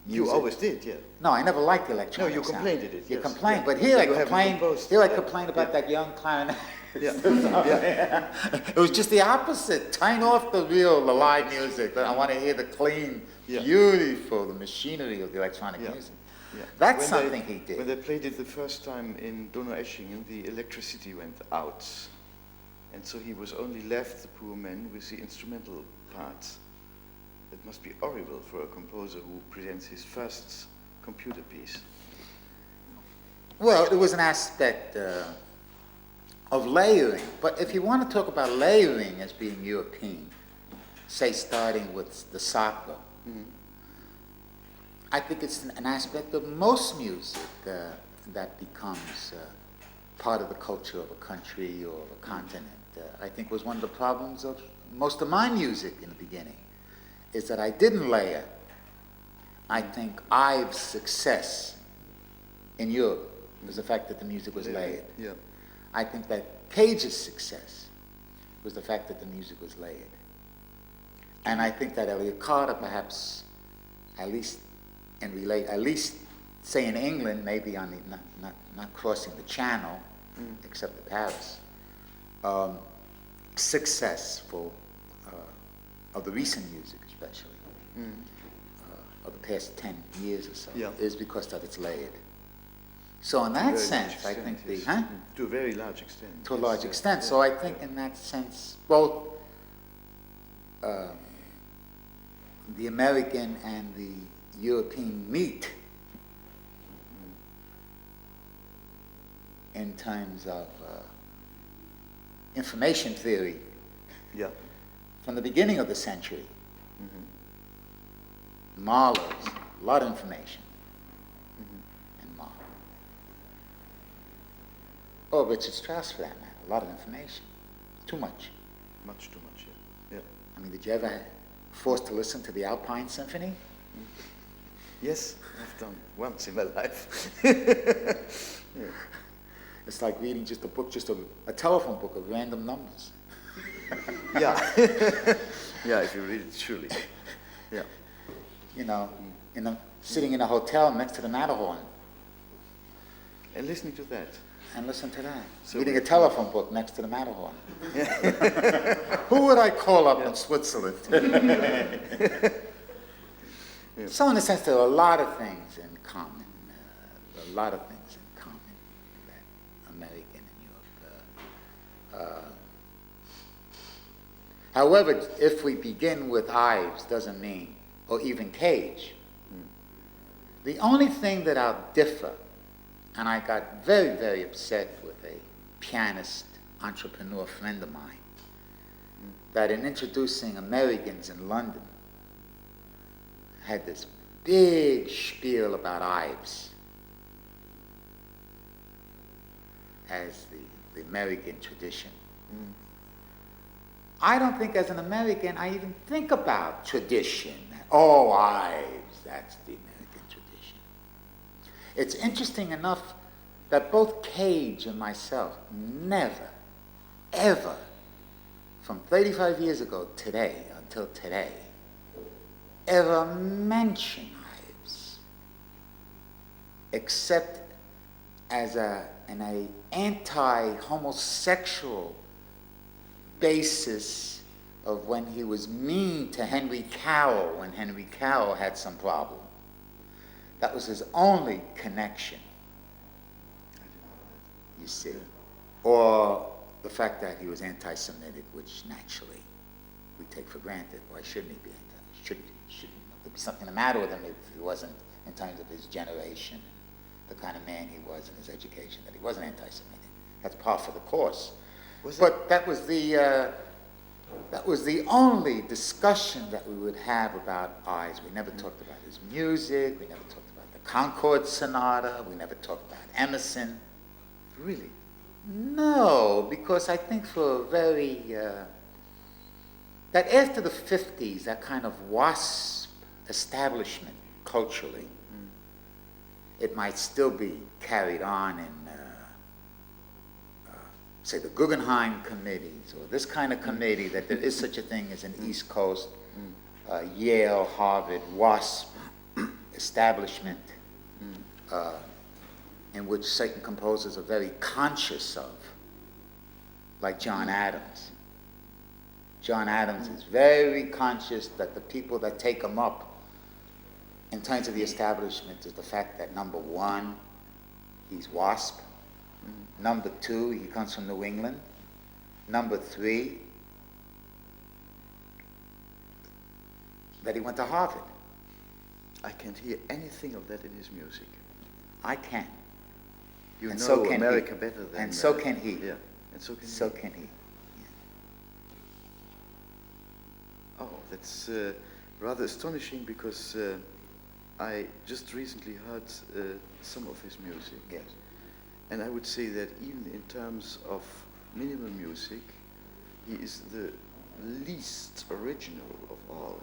music. You always did, yeah. No, I never liked the electronic No, you sound. complained it. You Yes. complained, Yeah. but here I You haven't complained. composed. Here I complained about that young clarinet. Yeah. It was just the opposite. Turn off the live music. I want to hear the clean, beautiful, the machinery of the electronic music. Yeah. That's something he did. When they played it the first time in Donaueschingen, the electricity went out. And so he was only left, the poor man, with the instrumental parts. It must be horrible for a composer who presents his first computer piece. Well, it was an aspect of layering. But if you want to talk about layering as being European, say starting with the sacco, I think it's an aspect of most music that becomes part of the culture of a country or of a continent. I think was one of the problems of most of my music in the beginning, is that I didn't layer. I think Ives' success in Europe was the fact that the music was layered. Yeah. I think that Cage's success was the fact that the music was layered. And I think that Elliott Carter, perhaps, at least say in England, maybe on the not crossing the Channel, except to Paris, successful of the recent music, especially of the past 10 years or so, is because that it's layered. So in that sense, I think to a very large extent. To a large extent. So I think in that sense, both the American and the European meet in terms of information theory from the beginning of the century. Mahler's, a lot of information in Mahler. Or Richard Strauss, for that matter, a lot of information. Too much. Much too much, yeah. I mean, did you ever forced to listen to the Alpine Symphony? Yes, I've done once in my life. It's like reading just a book, just a telephone book of random numbers. Yeah, if you read it truly. Yeah. Sitting in a hotel next to the Matterhorn. And listening to that. And listen to that. So reading a telephone book next to the Matterhorn. Who would I call up in Switzerland? Yeah. So in a sense, there are a lot of things in common. There are a lot of things in common that American and Europe. However, if we begin with Ives, doesn't mean, or even Cage, the only thing that I'll differ, and I got very, very upset with a pianist, entrepreneur friend of mine, that in introducing Americans in London, had this big spiel about Ives as the American tradition. I don't think as an American I even think about tradition. Oh, Ives, that's the American tradition. It's interesting enough that both Cage and myself never, ever, from 35 years ago today until today, ever mention Ives, except as an anti-homosexual basis of when he was mean to Henry Cowell when Henry Cowell had some problem. That was his only connection, you see. Or the fact that he was anti-Semitic, which naturally we take for granted. Why shouldn't he be shouldn't there be something the matter with him if he wasn't, in terms of his generation and the kind of man he was in his education, that he wasn't anti-Semitic. That's par for the course. But that was the only discussion that we would have about Ives. We never talked about his music. We never talked about the Concord Sonata. We never talked about Emerson. Really? No, because I think for very that after the 50s, that kind of WASP establishment culturally, it might still be carried on in, say, the Guggenheim committees or this kind of committee, that there is such a thing as an East Coast, Yale, Harvard, WASP establishment in which certain composers are very conscious of, like John Adams. John Adams is very conscious that the people that take him up in terms of the establishment is the fact that, number one, he's WASP. Number two, he comes from New England. Number three, that he went to Harvard. I can't hear anything of that in his music. I can. You And know so can America he. better than... And so can he. Yeah, and so can he. So can he. Oh, that's rather astonishing because I just recently heard some of his music. Yes. And I would say that even in terms of minimal music, he is the least original of all.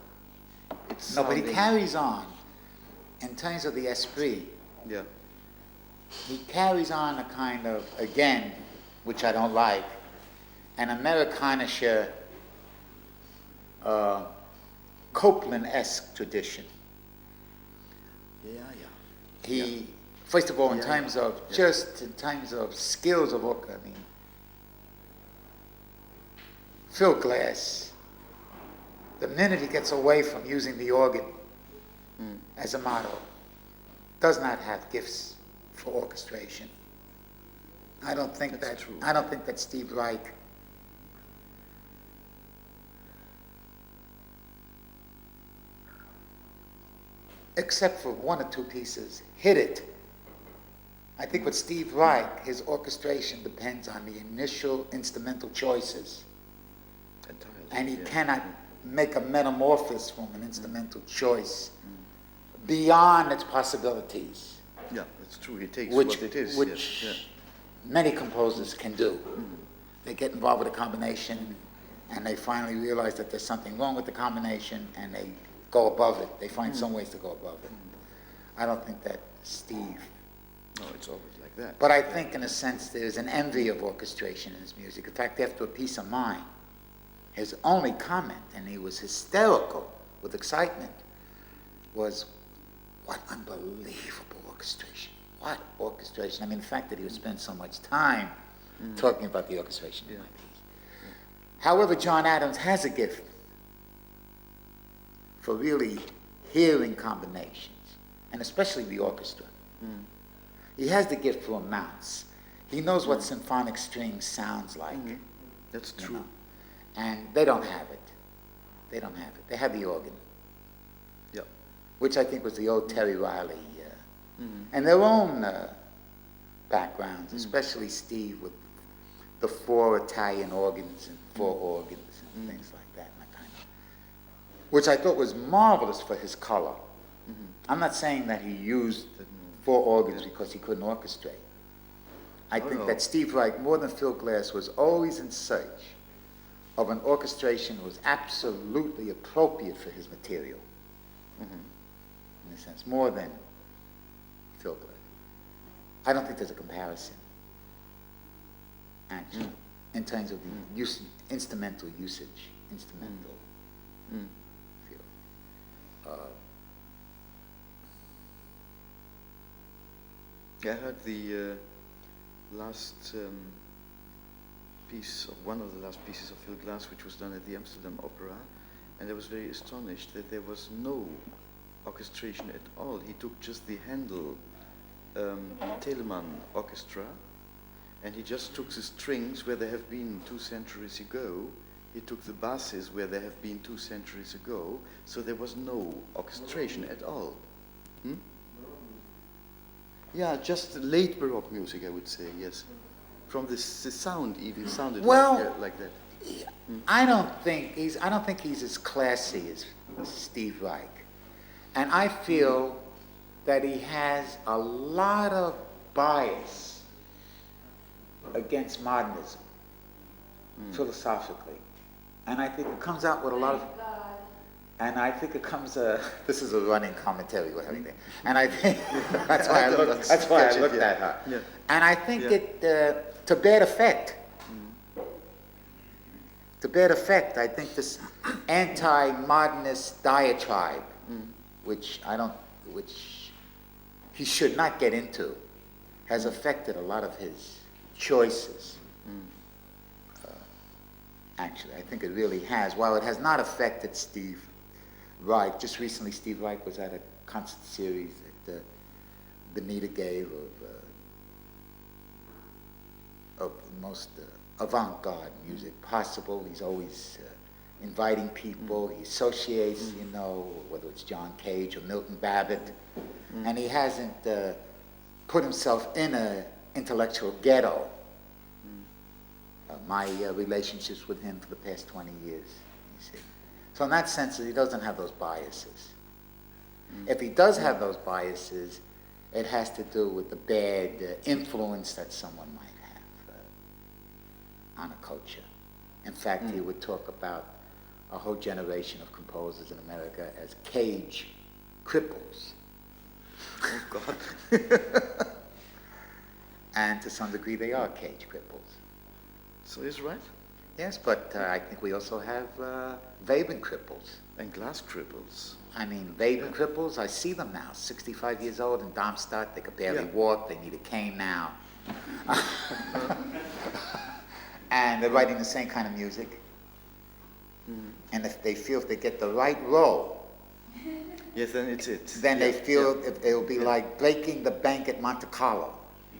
It's No, but he sounding- carries on in terms of the esprit. Yeah. He carries on a kind of, again, which I don't like, an Amerikanische, Copeland-esque tradition. Yeah. He, first of all, in Yeah, terms of, yeah. just in terms of skills of orchestra, I mean, Phil Glass, the minute he gets away from using the organ as a model, does not have gifts for orchestration. I don't think That's that true. I don't think that Steve Reich except for one or two pieces, hit it. I think with Steve Reich, his orchestration depends on the initial instrumental choices. Entirely. And he yeah. cannot make a metamorphosis from an instrumental choice beyond its possibilities, Yeah, that's true. He takes which, what it is. which yes. many composers can do. They get involved with a combination and they finally realize that there's something wrong with the combination and they go above it. They find some ways to go above it. I don't think that Steve. No, it's always like that. But I think, in a sense, there's an envy of orchestration in his music. In fact, after A Piece of Mind, his only comment, and he was hysterical with excitement, was, what unbelievable orchestration. What orchestration. I mean, the fact that he would spend so much time talking about the orchestration of my piece. However, John Adams has a gift for really hearing combinations, and especially the orchestra. He has the gift for amounts. He knows what symphonic strings sounds like. That's you true. know. And they don't have it. They don't have it. They have the organ, Yeah. which I think was the old Terry Riley, and their own backgrounds, especially Steve with the 4 Italian organs and 4 organs and things like that, and that kind of, which I thought was marvelous for his color. I'm not saying that he used 4 organs because he couldn't orchestrate. I think that Steve Reich, more than Phil Glass, was always in search of an orchestration that was absolutely appropriate for his material, in a sense, more than Phil Glass. I don't think there's a comparison, actually, in terms of the instrumental usage, instrumental feel. I heard the last piece of one of the last pieces of Phil Glass, which was done at the Amsterdam Opera, and I was very astonished that there was no orchestration at all. He took just the Handel Telemann orchestra, and he just took the strings where they have been 2 centuries ago. He took the basses where they have been 2 centuries ago, so there was no orchestration at all. Yeah, just late Baroque music, I would say, yes. From the sound even sounded like that. I don't think he's as classy as Steve Reich. And I feel that he has a lot of bias against modernism, philosophically. And I think it comes out with a lot of... And I think it comes, this is a running commentary with everything. And I think, that's why I looked at her. Yeah. And I think it, to bad effect, I think this anti-modernist diatribe, which he should not get into, has affected a lot of his choices. Actually, I think it really has. While it has not affected Steve Reich, just recently Steve Reich was at a concert series that Benita gave of the most avant-garde music possible. He's always inviting people. He associates, whether it's John Cage or Milton Babbitt, and he hasn't put himself in an intellectual ghetto. My relationships with him for the past 20 years, you see. So in that sense, he doesn't have those biases. If he does have those biases, it has to do with the bad influence that someone might have on a culture. In fact, he would talk about a whole generation of composers in America as cage cripples. Oh, God. And to some degree, they are cage cripples. So he's right. Yes, but I think we also have Weber cripples. And glass cripples. I mean, Weber cripples, I see them now, 65 years old in Darmstadt. They could barely walk. They need a cane now. And they're writing the same kind of music. And if they feel if they get the right role, yes, then it's it. Then they feel it will be like breaking the bank at Monte Carlo.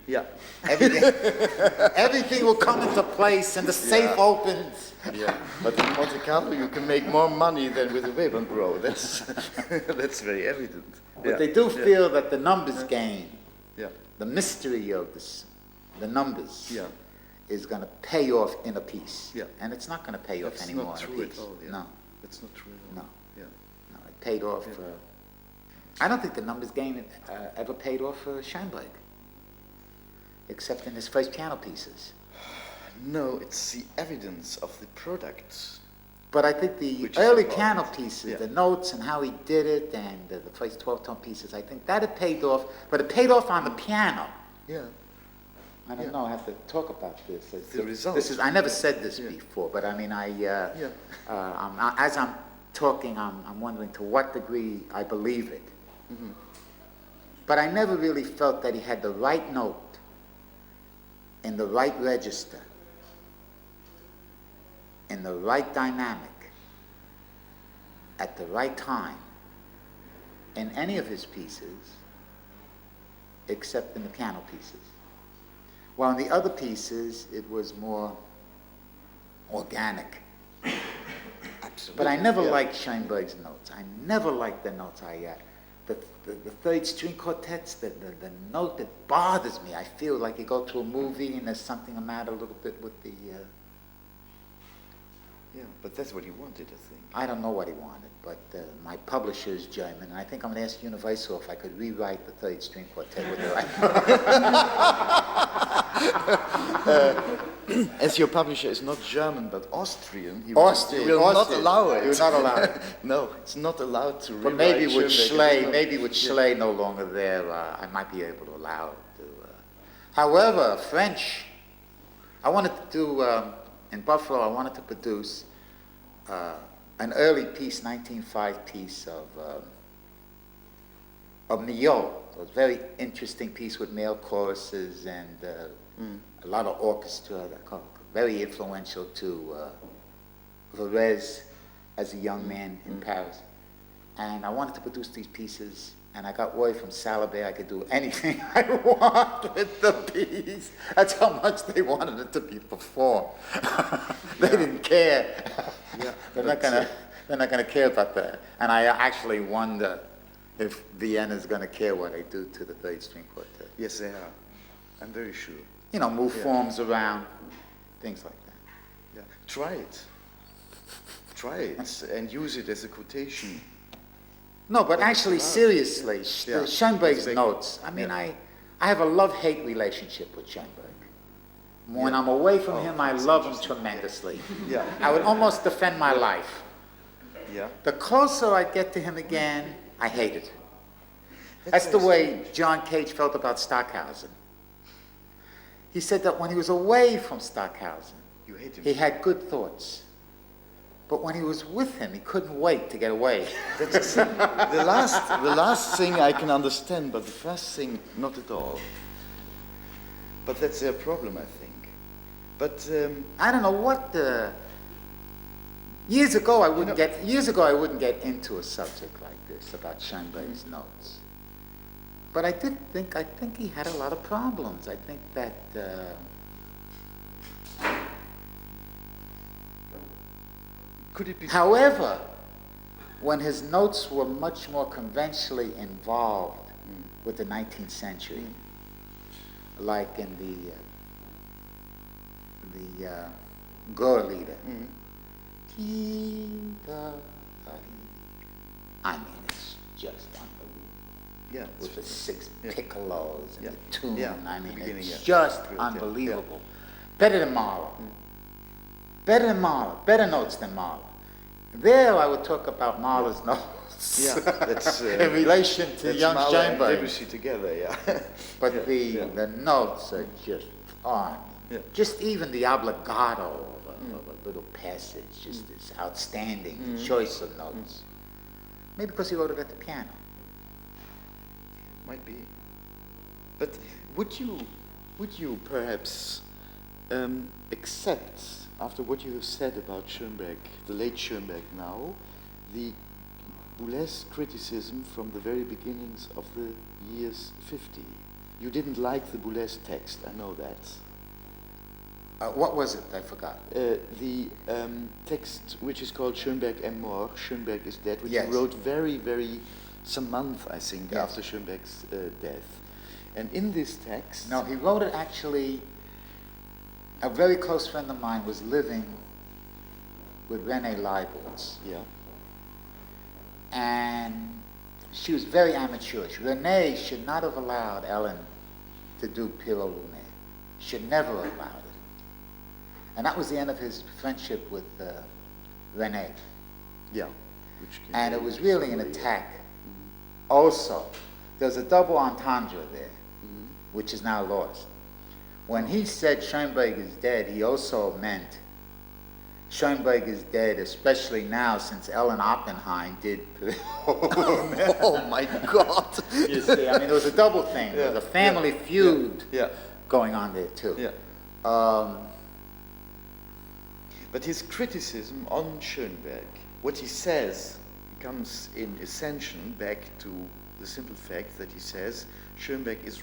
Yeah. Everything will come into place and the safe opens. Yeah, but in Monte Carlo you can make more money than with a Weber. That's very evident. But they do feel that the numbers game, Yeah. the mystery of the numbers, Yeah. is going to pay off in a piece. Yeah. And it's not going to pay off That's anymore not in true a piece. at all. Yeah. No, That's not true at all. no, Yeah. no. It paid off. I don't think the numbers game ever paid off for Scheinberg, except in his first piano pieces. No, it's the evidence of the product. But I think the Which is early important. piano pieces, the notes and how he did it, and the first 12-tone pieces, I think that it paid off. But it paid off on the piano. Yeah. I don't know. I have to talk about this. The result. This is. I never said this before, but I mean, as I'm talking, I'm wondering to what degree I believe it. But I never really felt that he had the right note in the right register, in the right dynamic, at the right time, in any of his pieces, except in the piano pieces. While in the other pieces, it was more organic. Absolutely. But I never liked Schoenberg's notes. I never liked the notes the third string quartets, the note that bothers me. I feel like you go to a movie and there's something the matter a little bit with the... Yeah, but that's what he wanted, I think. I don't know what he wanted, but my publisher is German, and I think I'm going to ask Universal if I could rewrite the third string quartet with the right. As your publisher is not German but Austrian, he Austrian, will not allow it. He will not allow it. No, it's not allowed to But rewrite maybe with Schoenberg. Schley no longer there, I might be able to allow it to. However, French, I wanted to do, in Buffalo, I wanted to produce an early piece, 1905 piece of Milhaud. It was a very interesting piece with male choruses and a lot of orchestra, very influential to Varese as a young man in Paris. And I wanted to produce these pieces, and I got word from Salabert I could do anything I want with the piece. That's how much they wanted it to be performed. They didn't care. Yeah, they're not gonna care about that. And I actually wonder if Vienna's gonna care what I do to the third string quartet. Yes, they are. I'm very sure. You know, move forms around, things like that. Yeah. Try it, and use it as a quotation. No, but actually, seriously, Yeah. Schoenberg's Exactly. notes. I mean, Yeah. I have a love-hate relationship with Schoenberg. When I'm away from him, I love him tremendously. Yeah. I would almost defend my life. Yeah. The closer I get to him again, I hate it. That's the way John Cage felt about Stockhausen. He said that when he was away from Stockhausen, You hate him. he had good thoughts. But when he was with him, he couldn't wait to get away. That's the last thing I can understand, but the first thing, not at all. But that's their problem, I think. But I don't know what years ago I wouldn't get into a subject like this about Schoenberg's notes. But I think he had a lot of problems. I think that could it be? however, when his notes were much more conventionally involved with the 19th century, like in the Gore leader. I mean, it's just unbelievable. Yeah. With the six piccolos and the tune. Yeah, I mean, beginning, it's yeah. just Great, yeah. unbelievable. Better than Mahler. Better than Mahler. Better notes than Mahler. There I would talk about Mahler's notes. Yeah, that's in relation to that's young Mahler and Schoenberg. Debussy together, yeah. But the notes are just on. Yeah. Just even the obligato of a little passage, just this outstanding choice of notes. Maybe because he wrote it at the piano. Might be. But would you perhaps accept, after what you have said about Schoenberg, the late Schoenberg now, the Boulez criticism from the very beginnings of the years 50? You didn't like the Boulez text, I know that. What was it? I forgot. The text which is called Schoenberg est mort, Schoenberg is dead, which Yes. he wrote very, some month, I think, Yes. after Schoenberg's death. And in this text... No, he wrote it actually, a very close friend of mine was living with Renée Leibowitz. Yeah. And she was very amateur. Renée should not have allowed Ellen to do Pierrot Lunet. Should never have allowed it. And that was the end of his friendship with Renée. Yeah. Which came And it was really an slowly, attack. Also, there's a double entendre there, which is now lost. When he said Schoenberg is dead, he also meant Schoenberg is dead, especially now since Ellen Oppenheim did. Oh my God! You see, I mean, there was a double thing. There was a family feud going on there too. Yeah. But his criticism on Schoenberg, what he says, comes in ascension back to the simple fact that he says Schoenberg is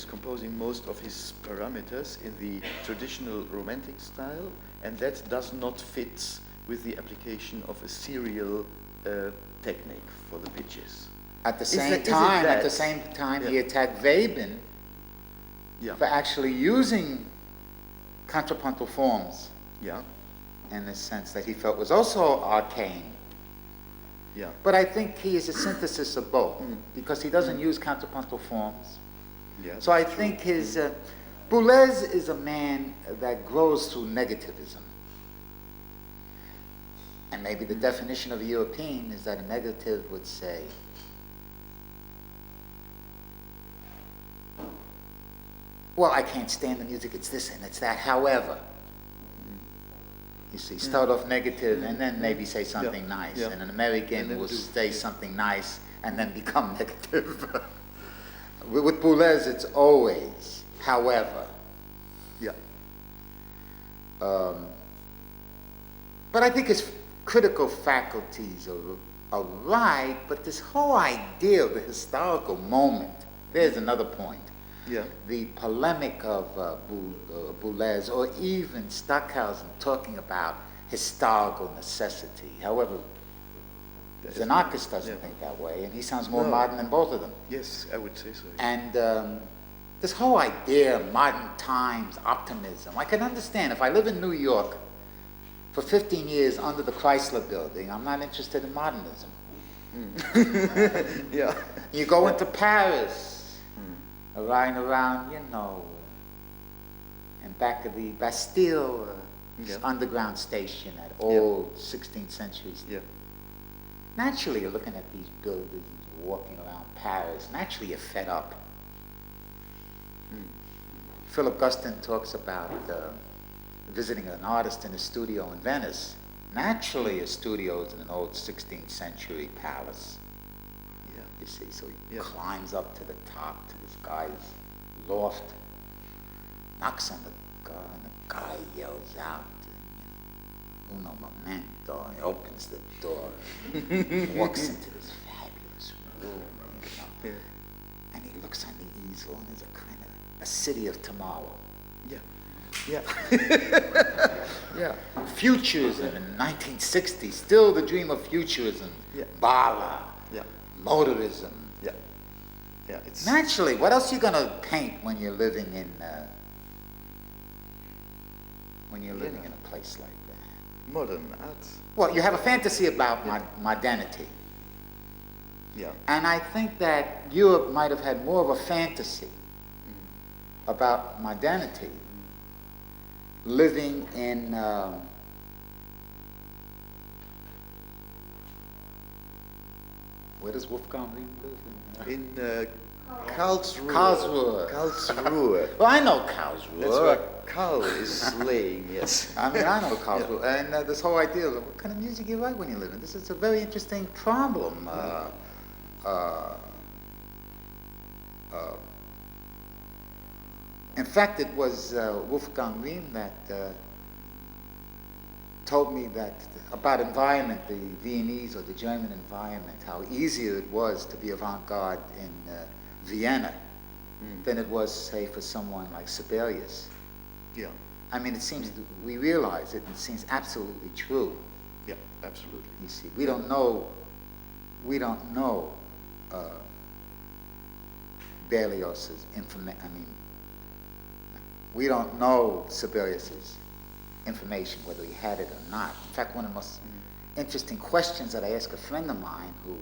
composing most of his parameters in the traditional romantic style, and that does not fit with the application of a serial technique for the pitches. At the same time, he attacked Webern for actually using contrapuntal forms. Yeah. In the sense that he felt was also arcane. Yeah. But I think he is a synthesis of both, because he doesn't use contrapuntal forms. Yeah, so I think his Boulez is a man that grows through negativism. And maybe the definition of a European is that a negative would say, well, I can't stand the music, it's this and it's that, however. You see, start off negative and then maybe say something nice. Yeah. And an American will say something nice and then become negative. With Boulez, it's always, however. Yeah. But I think his critical faculties are right, but this whole idea of the historical moment, there's another point. Yeah. The polemic of Boulez, or even Stockhausen talking about historical necessity. However, Xenakis doesn't think that way, and he sounds more modern than both of them. Yes, I would say so. And this whole idea of modern times, optimism, I can understand. If I live in New York for 15 years under the Chrysler Building, I'm not interested in modernism. Yeah. You go into Paris, riding around, in back of the Bastille underground station at old 16th century. Yeah. Naturally, you're looking at these buildings, walking around Paris. Naturally, you're fed up. Philip Guston talks about visiting an artist in a studio in Venice. Naturally, a studio is in an old 16th century palace. You see, so he climbs up to the top, to this guy's loft, knocks on the door, and the guy yells out, uno momento, and he opens the door, walks into this fabulous room, and he looks on the easel, and there's a kind of a city of tomorrow. Yeah. Yeah. Futurism in the 1960s, still the dream of futurism. Bala. Motorism. Yeah. It's naturally. What else are you gonna paint when you're living in a place like that? Modern art. Well, you have a fantasy about modernity. Yeah. And I think that Europe might have had more of a fantasy about modernity, living in. Where does Wolfgang Riem live? In Karlsruhe. Karlsruhe. Well, I know Karlsruhe. That's where Karl is laying, yes. I mean, I know Karlsruhe. And this whole idea of what kind of music you like when you live in. This is a very interesting problem. In fact, it was Wolfgang Riem that told me that about environment, the Viennese or the German environment, how easier it was to be avant-garde in Vienna than it was, say, for someone like Sibelius. Yeah. I mean, it seems we realize it, and it seems absolutely true. Yeah, absolutely. You see, we don't know Berlioz's we don't know Sibelius's information, whether he had it or not. In fact, one of the most interesting questions that I asked a friend of mine who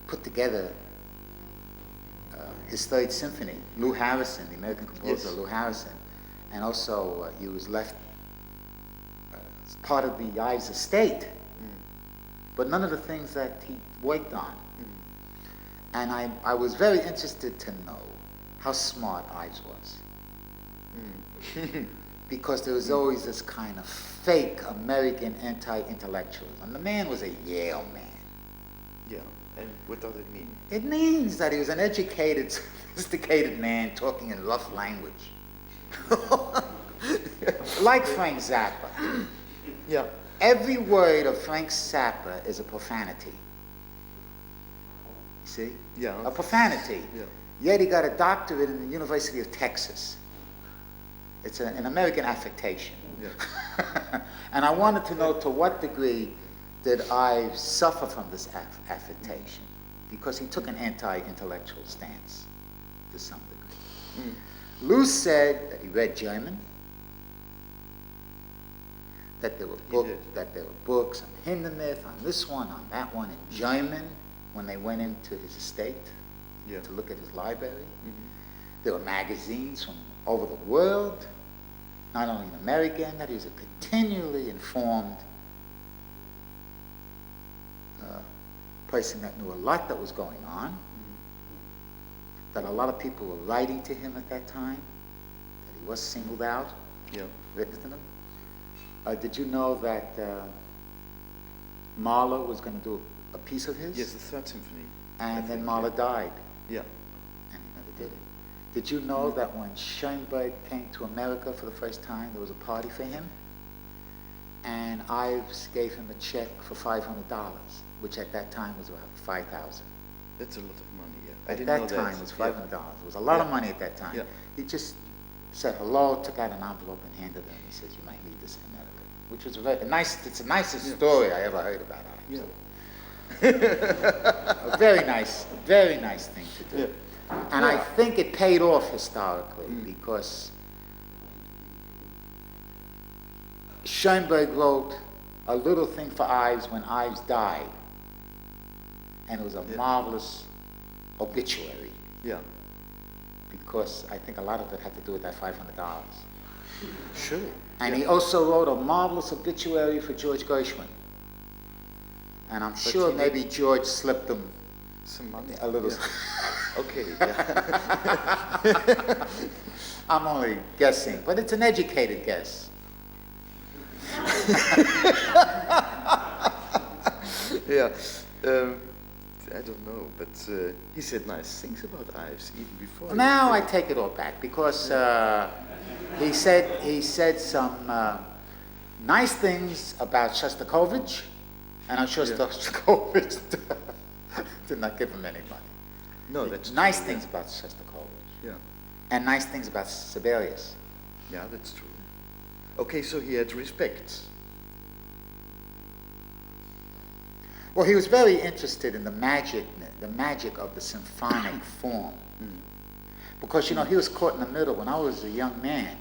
put together his Third Symphony, Lou Harrison, the American composer Lou Harrison, and also he was left as part of the Ives estate, but none of the things that he worked on. And I was very interested to know how smart Ives was. Because there was always this kind of fake American anti-intellectualism. The man was a Yale man. Yeah, and what does it mean? It means that he was an educated, sophisticated man talking in rough language. Like Frank Zappa. Yeah. every word of Frank Zappa is a profanity. You see? Yeah. A profanity. Yeah. Yet he got a doctorate in the University of Texas. It's an American affectation. Yeah. And I wanted to know to what degree did I suffer from this affectation, because he took an anti-intellectual stance to some degree. Lou said that he read German, that there were books on Hindemith, on this one, on that one in German when they went into his estate to look at his library. There were magazines from over the world, not only in American, that he was a continually informed person that knew a lot that was going on, that a lot of people were writing to him at that time, that he was singled out, written to them. Did you know that Mahler was going to do a piece of his? Yes, the Third Symphony. And then Mahler died. Yeah. And he never did it. Did you know that when Schoenberg came to America for the first time, there was a party for him? And Ives gave him a check for $500, which at that time was about $5,000. That's a lot of money, yeah. At that time, it was $500. It was a lot of money at that time. Yeah. He just said hello, took out an envelope and handed them. He says, "You might need this in America," which was it's the nicest story I ever heard about Ives. A very nice thing to do. And I think it paid off historically, because Schoenberg wrote a little thing for Ives when Ives died, and it was a marvelous obituary. Yeah. Because I think a lot of it had to do with that $500. Sure. And he also wrote a marvelous obituary for George Gershwin. And I'm sure maybe George slipped him some money. A little. Yeah. Okay. Yeah. I'm only guessing, but it's an educated guess. Yeah. I don't know, but he said nice things about Ives even before. Now I take it all back, because he said some nice things about Shostakovich, and I'm sure Shostakovich did not give him any money. No, that's nice true, things about Shostakovich. Yeah. And nice things about Sibelius. Yeah, that's true. Okay, so he had respect. Well, he was very interested in the magic of the symphonic form. Because, he was caught in the middle when I was a young man.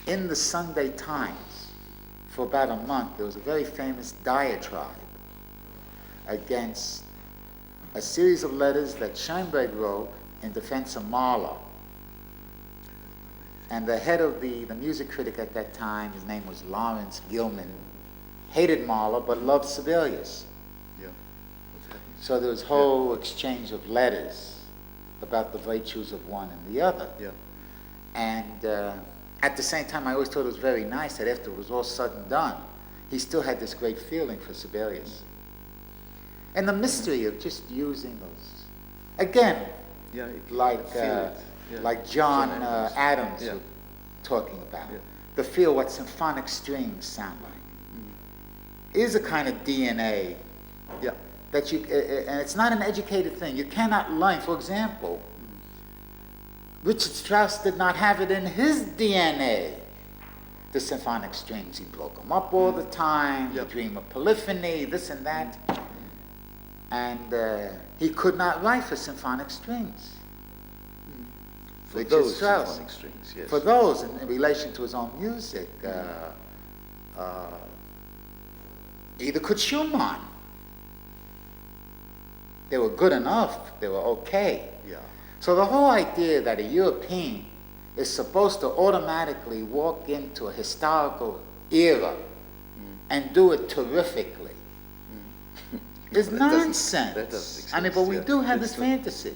In the Sunday Times, for about a month, there was a very famous diatribe against a series of letters that Schoenberg wrote in defense of Mahler. And the head of the music critic at that time, his name was Lawrence Gilman, hated Mahler but loved Sibelius. Yeah. So there was whole exchange of letters about the virtues of one and the other. Yeah. And at the same time, I always thought it was very nice that after it was all said and done, he still had this great feeling for Sibelius. And the mystery of just using those, again, like John Adams was talking about, the feel what symphonic strings sound like, is a kind of DNA that you, and it's not an educated thing. You cannot learn. For example, Richard Strauss did not have it in his DNA, the symphonic strings. He broke them up all the time, the dream of polyphony, this and that. And he could not write for symphonic strings. For Richard those Strauss. symphonic strings, yes. For those, in relation to his own music. Either could Schumann. They were good enough. They were okay. Yeah. So the whole idea that a European is supposed to automatically walk into a historical era and do it terrifically is nonsense. That doesn't exist. I mean, but we do have this fantasy.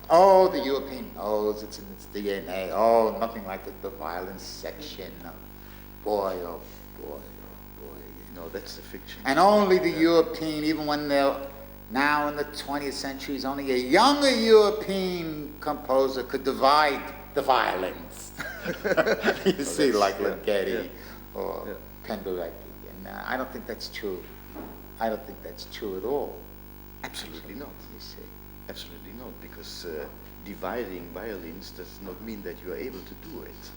Oh, the European knows it's in its DNA. Oh, nothing like the violence section. Oh, boy, oh boy, oh boy. No, that's the fiction. And only the European, even when they're now in the 20th century, only a younger European composer could divide the violence. You see, like Ligeti or Penderecki. I don't think that's true. I don't think that's true at all. Absolutely not. You see. Absolutely not, because dividing violins does not mean that you are able to do it.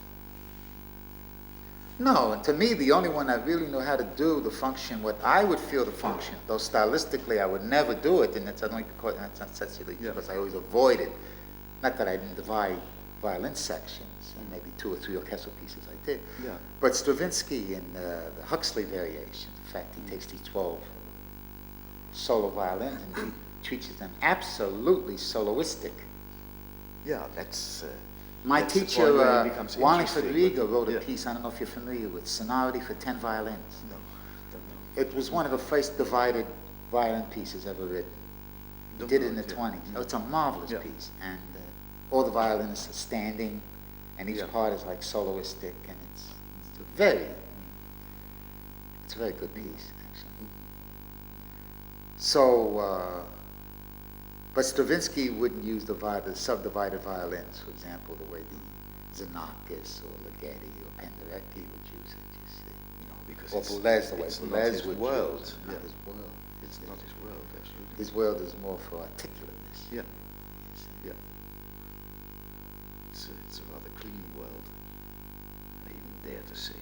No, and to me, the only one I really knew how to do the function, what I would feel the function, though stylistically I would never do it, and that's only because, that's not necessarily because I always avoided, not that I didn't divide violin sections, and maybe 2 or 3 orchestral pieces I did, but Stravinsky in the Huxley variations, in fact, he takes these 12 solo violins and he treats them absolutely soloistic. Yeah, that's... My that's teacher, Wallingford interesting, Rieger, wrote a piece, I don't know if you're familiar with, Sonority for 10 Violins. No, don't know. It was one of the first divided violin pieces ever written. He did it in the 20s. Oh, it's a marvelous piece. And all the violinists are standing, and each part is like soloistic, and it's a very good piece, actually. So, but Stravinsky wouldn't use the subdivided violins, for example, the way the Xenakis or Ligeti or Penderecki would use it, you see. No, because or Boulez, the way Boulez would world. use it. Not his world. It's not his world, absolutely. His world is more for articulateness. Yeah. Yeah. It's a rather clean world, I even dare to say.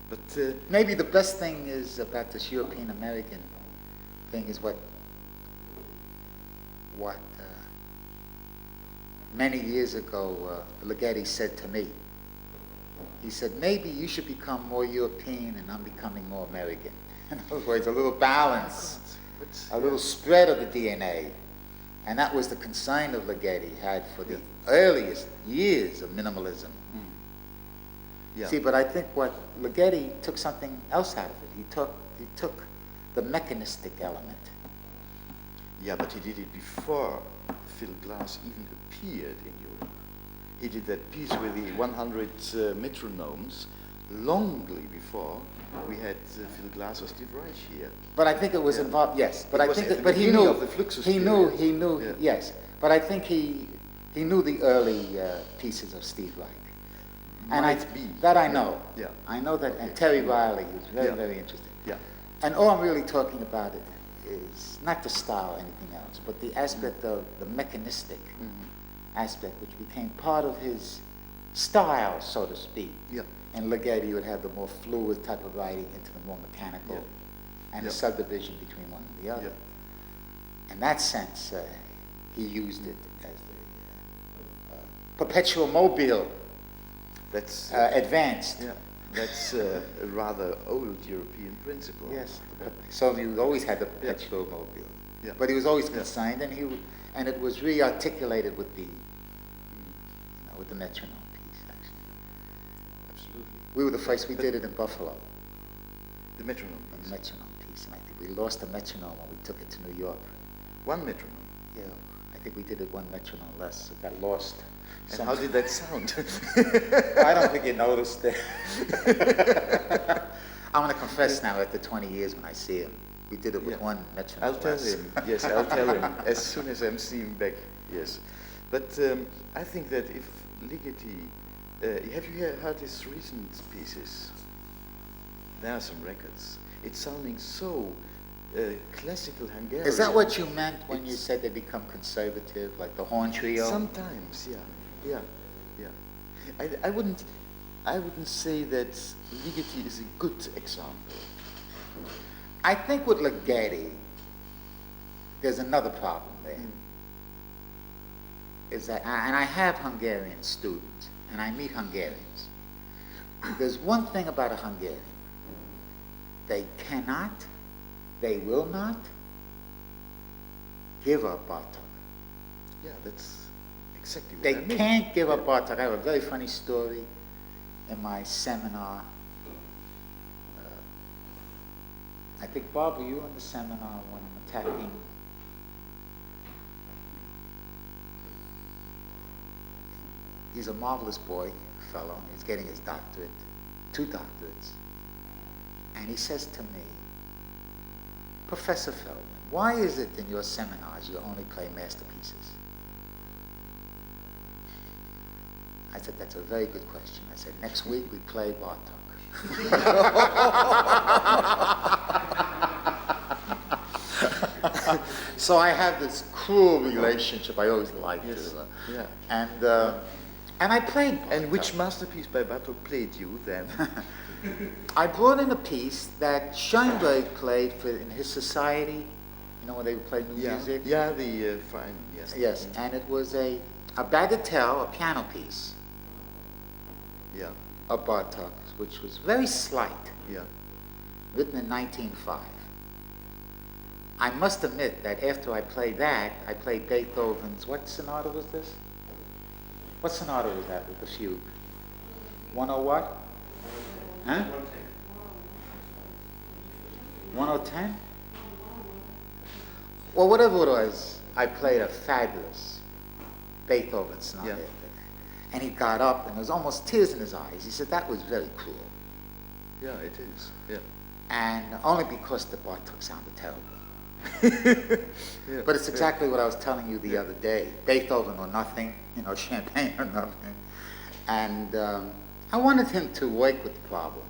But maybe the best thing is about this European American thing is what many years ago Ligeti said to me. He said, maybe you should become more European and I'm becoming more American. In other words, a little balance, a little spread of the DNA. And that was the concern of Ligeti had for the earliest years of minimalism. Yeah. See, but I think what Ligeti took something else out of it. He took the mechanistic element. Yeah, but he did it before Phil Glass even appeared in Europe. He did that piece with the 100 metronomes longly before we had Phil Glass or Steve Reich here. But I think it was involved. Yes, but I think that, but he knew of the Fluxus he knew period. yes. But I think he knew the early pieces of Steve Reich. And I know. Yeah. I know that, and Terry Riley was very, very interesting. Yeah. And all I'm really talking about it is not the style or anything else, but the aspect of the mechanistic aspect, which became part of his style, so to speak. Yeah. And Ligeti would have the more fluid type of writing into the more mechanical, and the subdivision between one and the other. Yeah. In that sense, he used it as the perpetual mobile. That's advanced. Yeah, that's a rather old European principle. Yes, so he always had the perpetual mobile. Yeah. But he was always consigned, and it was re-articulated with the with the metronome piece. Actually, absolutely. We were the first. We did it in Buffalo. The metronome piece. The metronome piece, and I think we lost the metronome when we took it to New York. One metronome. Yeah, I think we did it one metronome less. It got lost. And how did that sound? I don't think you noticed it. I'm going to confess now after 20 years when I see him. We did it with one metronome. I'll tell him. Yes, I'll tell him as soon as I'm seeing him back. Yes. But I think that if Ligeti... have you heard his recent pieces? There are some records. It's sounding so classical Hungarian. Is that what you meant when you said they become conservative, like the horn trio? Sometimes, yeah. I wouldn't say that Ligeti is a good example. I think with Ligeti, there's another problem there. Is that, and I have Hungarian students, and I meet Hungarians. There's one thing about a Hungarian. They cannot, they will not give up Bartok. Yeah, that's exactly what they I mean. Can't give up Bartok. I have a very funny story in my seminar. I think, Bob, were you in the seminar when I'm attacking? He's a marvelous boy, fellow. He's getting his doctorate, 2 doctorates. And he says to me, Professor Feldman, why is it in your seminars you only play masterpieces? I said, that's a very good question. I said, next week we play Bartok. So I have this cruel relationship. I always liked Yes. it. Yeah. And I played. And which masterpiece by Bartók played you then? I brought in a piece that Schoenberg played in his society. You know when they would play new music. Yeah, the fine. Yes. Yes, and it was a bagatelle, a piano piece Yeah. of Bartók's, which was very slight, Yeah. written in 1905. I must admit that after I played that, I played Beethoven's, what sonata was this? What sonata was that with the fugue? 10 what? Huh? 1010? Well, whatever it was, I played a fabulous Beethoven sonata Yeah. after that. And he got up and there was almost tears in his eyes. He said, that was very cruel. Yeah, it is. Yeah. And only because the Bartók sounded terrible. Yeah. But it's exactly what I was telling you the other day. Beethoven or nothing, champagne or nothing. And I wanted him to work with the problem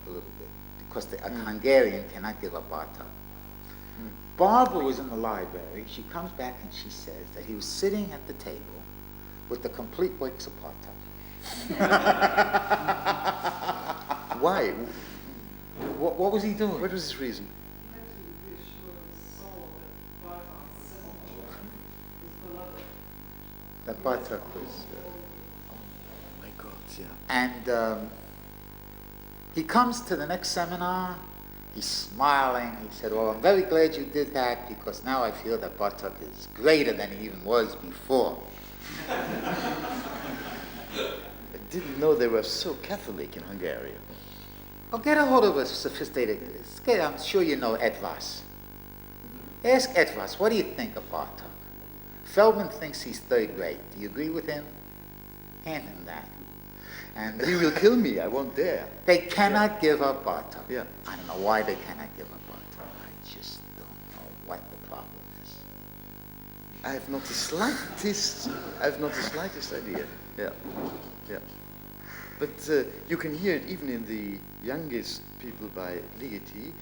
a little bit, because a Hungarian cannot give up Bartók. Barbara was in the library. She comes back and she says that he was sitting at the table with the complete works of Bartók. Why? What was he doing? What was his reason? That Bartók was... Oh my God, yeah. And he comes to the next seminar, he's smiling, he said, well, I'm very glad you did that because now I feel that Bartók is greater than he even was before. I didn't know they were so Catholic in Hungary. Well, get a hold of a sophisticated, I'm sure you know Edvas. Ask Edvas, what do you think of Bartók? Feldman thinks he's third rate. Do you agree with him? Hand him that. And He will kill me, I won't dare. they cannot give up Bartók. Yeah. I don't know why they cannot give up Bartók. I just don't know what the problem is. I have not the slightest idea. Yeah. Yeah. But you can hear it even in the youngest people by Ligeti.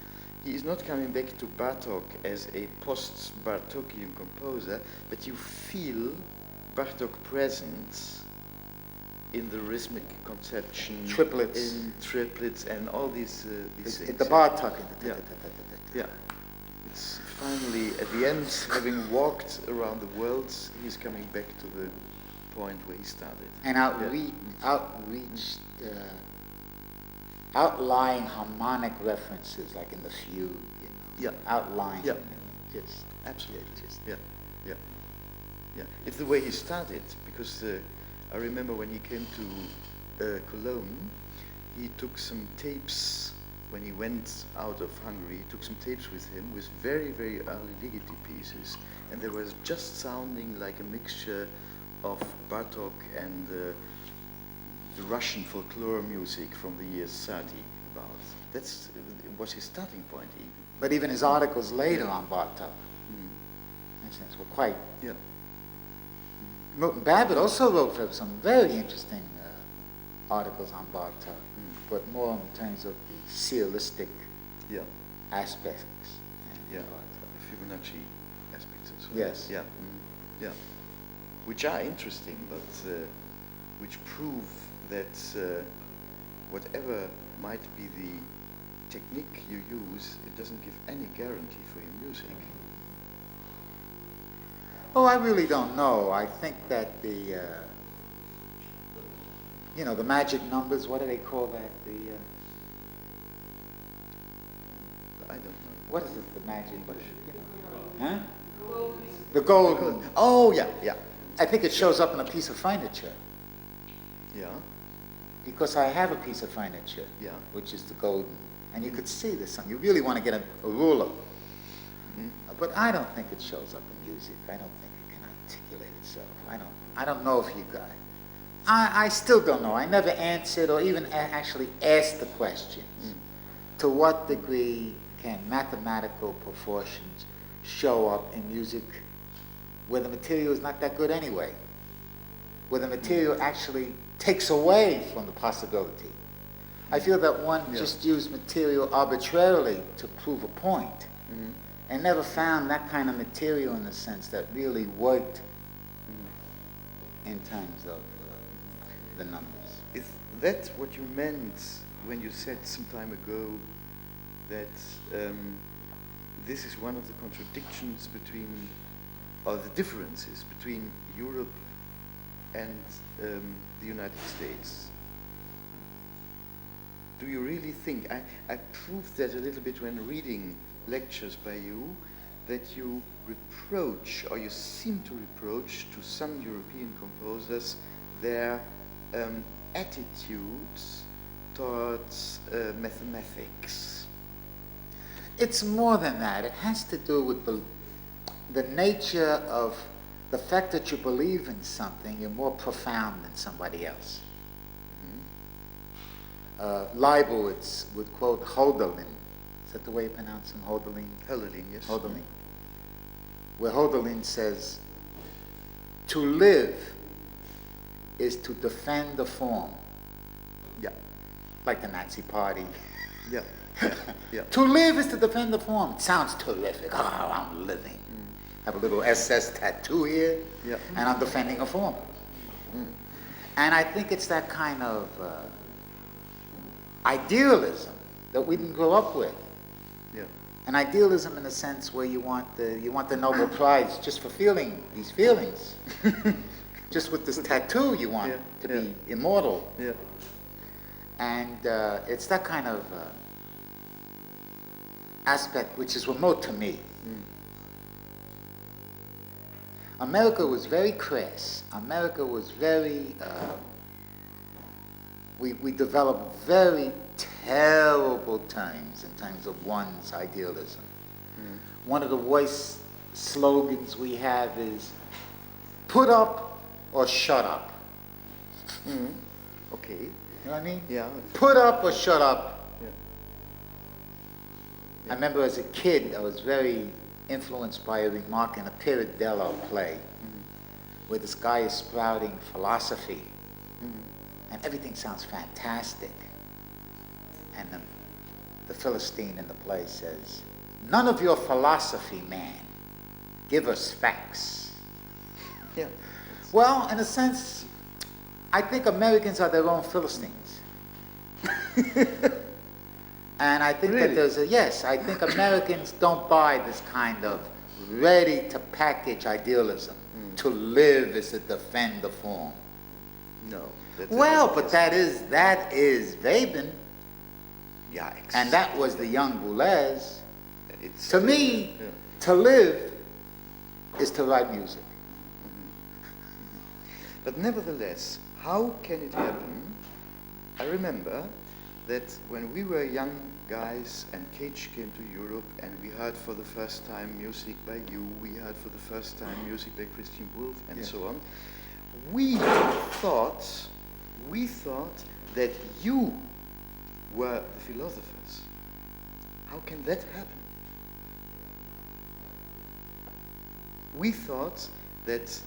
He is not coming back to Bartók as a post-Bartókian composer, but you feel Bartók present in the rhythmic conception, Triplets. in triplets, and all these things. The Bartók. Yeah. Yeah. It's finally at the end, having walked around the world, he's coming back to the point where he started. And outlying harmonic references, like in the fugue, Yeah. outlying. Yeah. Just Absolutely. just Yeah, yeah, yeah. It's the way he started, because I remember when he came to Cologne, he took some tapes, when he went out of Hungary, he took some tapes with him with very, very early Ligeti pieces, and they were just sounding like a mixture of Bartók and the Russian folklore music from the years 30 about. That's was his starting point even. But even his articles later on Bartók, in a sense, were quite... Yeah. Milton Babbitt also wrote some very interesting articles on Bartók, but more in terms of the serialistic Yeah. aspects. Yeah. of Bartók. The Fibonacci aspects as well. Yes. Yeah. Yeah. Which are interesting, but which prove that whatever might be the technique you use, it doesn't give any guarantee for your music. Oh, I really don't know. I think that the magic numbers, what do they call that? I don't know. What is it, the magic? Huh? The golden. Oh, yeah, yeah. I think it shows up in a piece of furniture, Yeah, because I have a piece of furniture, yeah. which is the golden. And you could see this. You really want to get a ruler. But I don't think it shows up in music. I don't think it can articulate itself. I don't know if you got it. I still don't know. I never answered or even actually asked the questions. To what degree can mathematical proportions show up in music where the material is not that good anyway? Where the material actually takes away from the possibility. I feel that one Yeah. just used material arbitrarily to prove a point, and never found that kind of material in the sense that really worked in terms of the numbers. Is that what you meant when you said some time ago that this is one of the contradictions between, or the differences between Europe and the United States? Do you really think, I proved that a little bit when reading lectures by you, that you reproach, or you seem to reproach to some European composers their attitudes towards mathematics? It's more than that. It has to do with the nature of the fact that you believe in something. You're more profound than somebody else. Leibowitz would quote Hölderlin. Is that the way you pronounce him? Hölderlin? Hölderlin, yes. Hölderlin. Where Hölderlin says, to live is to defend the form. Yeah. Like the Nazi Party. Yeah. Yeah. To live is to defend the form. It sounds terrific. Oh, I'm living. Have a little SS tattoo here, Yeah. and I'm defending a form. And I think it's that kind of idealism that we didn't grow up with. Yeah. An idealism in the sense where you want the Nobel Prize just for feeling these feelings. Just with this tattoo you want to be immortal. Yeah. And it's that kind of aspect which is remote to me. America was very crass. America was very, we developed very terrible terms in terms of one's idealism. One of the worst slogans we have is, put up or shut up. Okay. You know what I mean? Yeah. Put up or shut up. Yeah. I remember as a kid, I was very influenced by a remark in a Pirandello play, where this guy is sprouting philosophy, and everything sounds fantastic. And the Philistine in the play says, none of your philosophy, man. Give us facts. Yeah. Well, in a sense, I think Americans are their own Philistines. And I think that there's I think Americans don't buy this kind of ready-to-package idealism. To live is to defend the form. No. Well, but that is Webern, Yeah. and that was the young Boulez. It's To me, to live is to write music. But nevertheless, how can it happen? I remember that when we were young guys and Cage came to Europe and we heard for the first time music by you, we heard for the first time music by Christian Wolff and so on, we thought that you were the philosophers. How can that happen? We thought that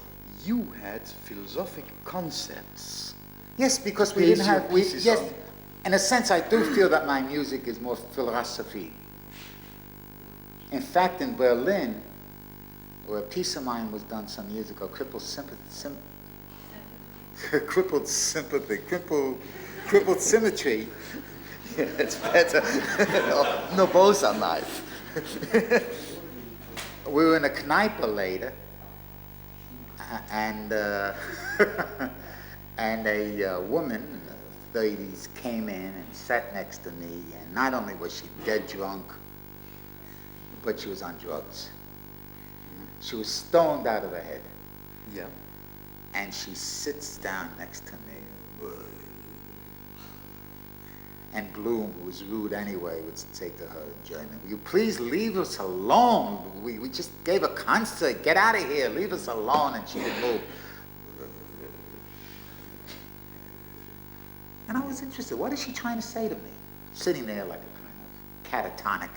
you had philosophic concepts. Yes, because we Base didn't your have. pieces Yes, on. in a sense, I do feel that my music is more philosophy. In fact, in Berlin, where a piece of mine was done some years ago, crippled symmetry. Yeah, it's better. No, both are nice. We were in a Kneipe later, and and a woman in the 30s came in and sat next to me, and not only was she dead drunk, but she was on drugs. She was stoned out of her head. Yeah. And she sits down next to me. And Bloom, who was rude anyway, would say to her in German, will you please leave us alone? We just gave a concert. Get out of here. Leave us alone. And she would move. And I was interested. What is she trying to say to me? Sitting there like a kind of catatonic.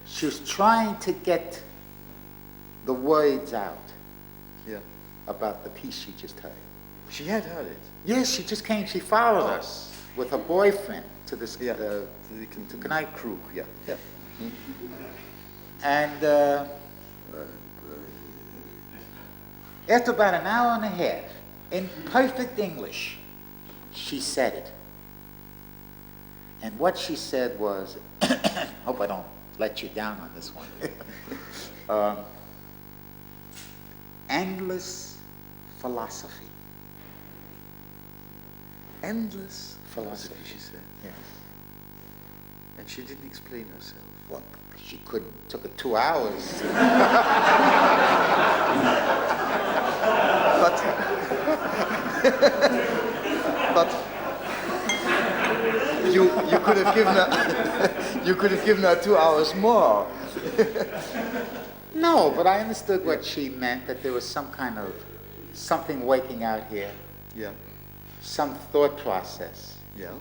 She was trying to get the words out about the piece she just heard. She had heard it. Yes, she just came. She followed us with her boyfriend to this Yeah. to Knight Crew. Yeah. Yeah. And after about an hour and a half, in perfect English, she said it. And what she said was, hope I don't let you down on this one, endless philosophy. Endless Philosophy, she said. Yes. And she didn't explain herself. Well, she couldn't. Took her 2 hours. But you could have given her you could have given her 2 hours more. No, but I understood what she meant, that there was some kind of something waking out here, Yeah. some thought process Yeah.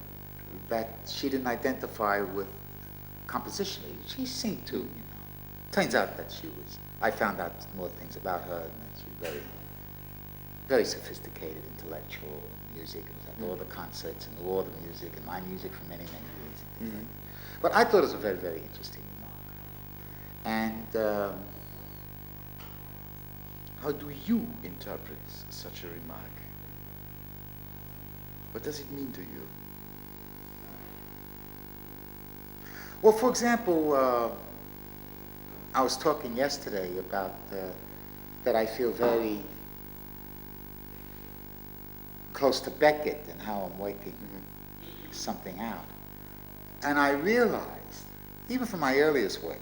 that she didn't identify with compositionally. She seemed to, Turns out that she was, I found out more things about her, and that she was very, very sophisticated, intellectual, music, and was at all the concerts, and knew all the music, and my music for many, many years. And things like that. But I thought it was a very, very interesting remark. And How do you interpret such a remark? What does it mean to you? well, for example, I was talking yesterday about that I feel very close to Beckett and how I'm working something out. And I realized, even from my earliest work,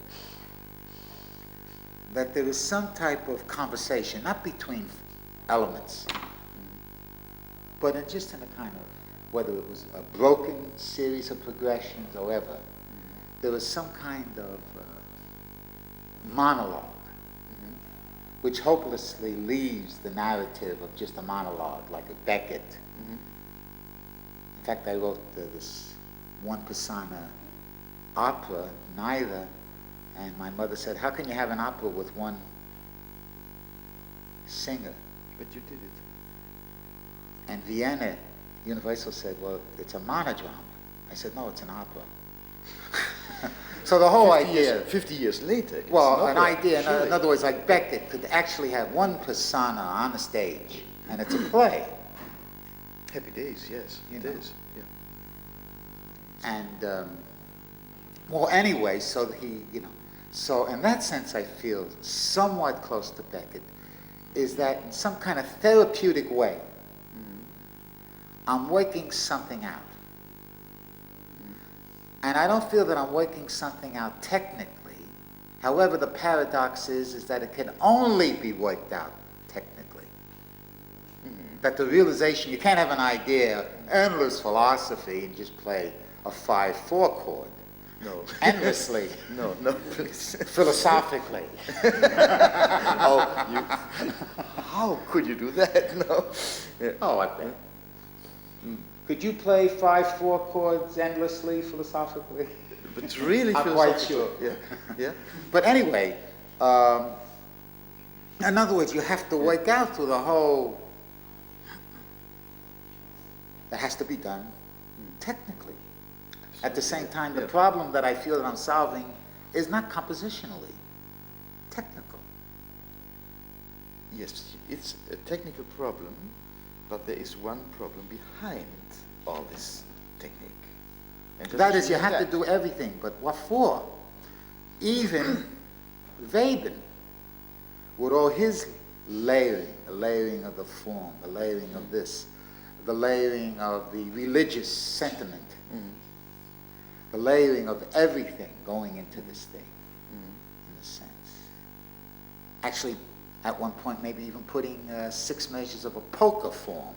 that there was some type of conversation, not between elements, but just in a kind of, whether it was a broken series of progressions or whatever, there was some kind of monologue, which hopelessly leaves the narrative of just a monologue, like a Beckett. In fact, I wrote this one persona opera, Neither, and my mother said, how can you have an opera with one singer? But you did it. And Vienna, Universal said, well, it's a monodrama. I said, no, it's an opera. So the whole 50 years later. It's well, an opera, idea, surely. in other words, like Beckett could actually have one persona on the stage, and it's a play. Happy Days, yes, it is. Yeah. And, well, anyway, so so in that sense I feel somewhat close to Beckett, is that in some kind of therapeutic way, I'm working something out. And I don't feel that I'm working something out technically. However, the paradox is that it can only be worked out technically. That the realization, you can't have an idea, endless philosophy, and just play a 5/4 chord. No. Endlessly. No, please. Philosophically. How could you do that? No. Yeah. Oh, I bet. Could you play 5/4 chords endlessly, philosophically? But really, I'm quite sure. Yeah. Yeah. But anyway, in other words, you have to work out through the whole. That has to be done technically. At the same time, the problem that I feel that I'm solving is not compositionally, technical. Yes, it's a technical problem, but there is one problem behind all this technique. And That is, you have to do everything, but what for? Even Weber, with all his layering, the layering of the form, the layering of this, the layering of the religious sentiment, the layering of everything going into this thing, in a sense. Actually, at one point, maybe even putting 6 measures of a polka form,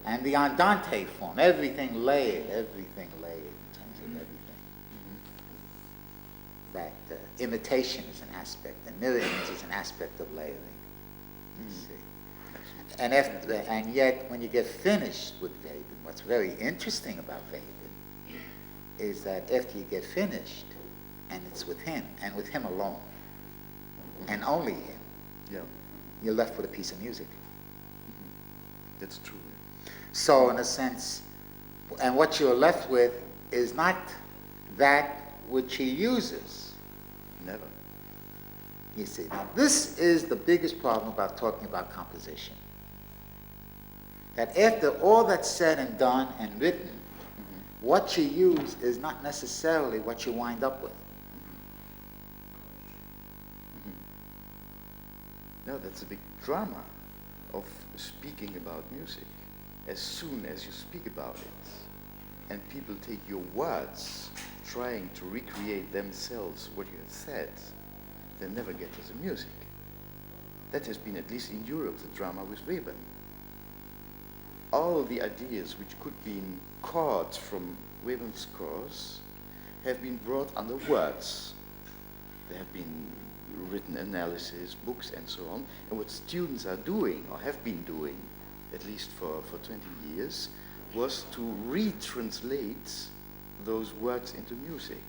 and the andante form, everything layered in terms of everything. That imitation is an aspect, and mirror image is an aspect of layering. You see. And yet, when you get finished with Weber, what's very interesting about Weber is that after you get finished, and it's with him, and with him alone, and only him, you're left with a piece of music. That's true. So in a sense, and what you're left with is not that which he uses. Never. You see, now this is the biggest problem about talking about composition. That after all that's said and done and written, what you use is not necessarily what you wind up with. No, that's a big drama of speaking about music. As soon as you speak about it, and people take your words, trying to recreate themselves what you have said, they never get to the music. That has been, at least in Europe, the drama with Weber. All the ideas which could be caught from Weber's scores have been brought under words. There have been written analysis, books, and so on. And what students are doing, or have been doing, at least for 20 years, was to retranslate those words into music.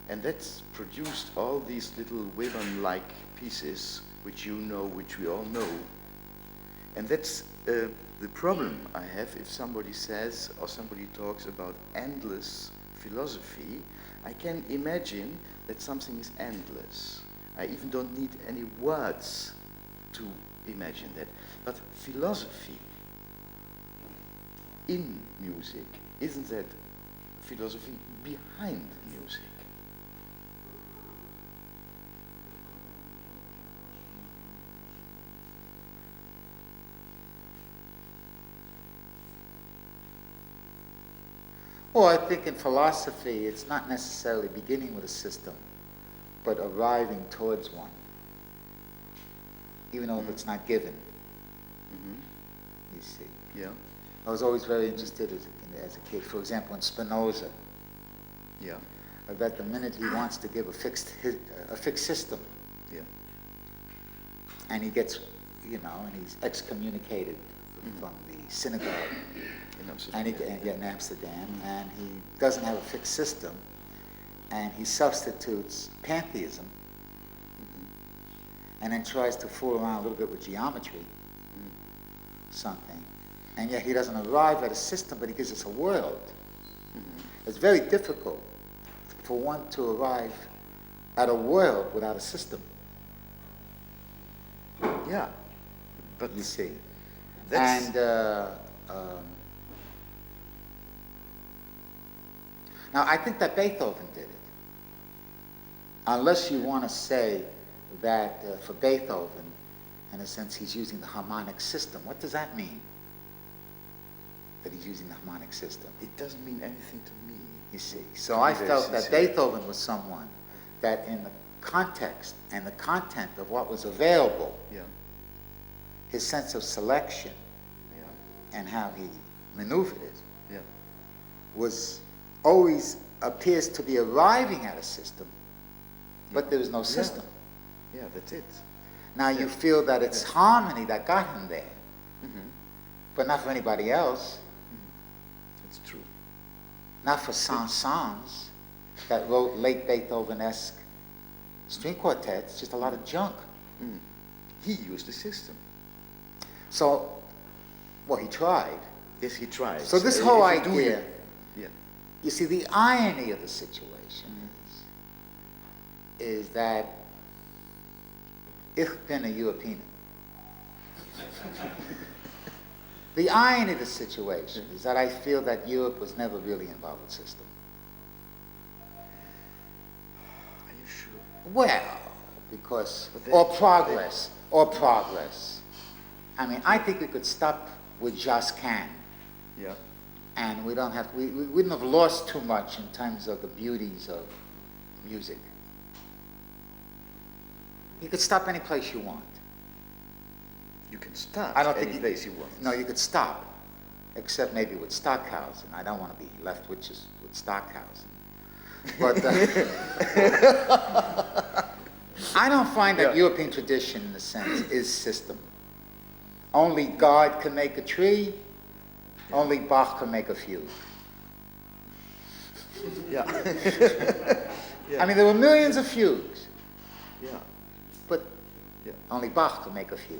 And that's produced all these little Weber-like pieces, which you know, which we all know. And that's the problem I have if somebody says, or somebody talks about endless philosophy. I can imagine that something is endless. I even don't need any words to imagine that. But philosophy in music, isn't that philosophy behind music? Well, I think in philosophy, it's not necessarily beginning with a system, but arriving towards one, even though it's not given. You see. Yeah. I was always very interested as a kid, for example, in Spinoza. Yeah. That the minute he wants to give a fixed system, Yeah. and he gets, and he's excommunicated from the synagogue In Amsterdam. in Amsterdam, and he doesn't have a fixed system, and he substitutes pantheism, and then tries to fool around a little bit with geometry, something, and yet he doesn't arrive at a system, but he gives us a world. It's very difficult for one to arrive at a world without a system. Yeah. But You see. that's... Now, I think that Beethoven did it. Unless you want to say that for Beethoven, in a sense, he's using the harmonic system. What does that mean? That he's using the harmonic system? It doesn't mean anything to me. You see. So I felt that Beethoven was someone that in the context and the content of what was available, Yeah. his sense of selection Yeah. and how he maneuvered it Yeah. was always appears to be arriving at a system, but there is no system. Yeah, that's it. Now you feel that it's harmony that got him there, but not for anybody else. That's true. Not for Saint-Saëns that wrote late Beethoven-esque string quartets, just a lot of junk. He used the system. So, well, he tried. Yes, he tried. So this whole idea, Yeah. you see, the irony of the situation is that ich bin a European. The irony of the situation is that I feel that Europe was never really involved with system. Are you sure? Well, because, But then- or progress. I mean, I think we could stop with Josquin, Yeah. and we wouldn't have lost too much in terms of the beauties of music. You could stop any place you want. You can start I don't any think place you want. No, you could stop, except maybe with Stockhausen. I don't want to be left with just with Stockhausen. But I don't find that European tradition, in a sense, is system. Only God can make a tree. Only Bach can make a fugue. Yeah. I mean, there were millions of fugues. Yeah. but Yeah. only Bach could make a fugue.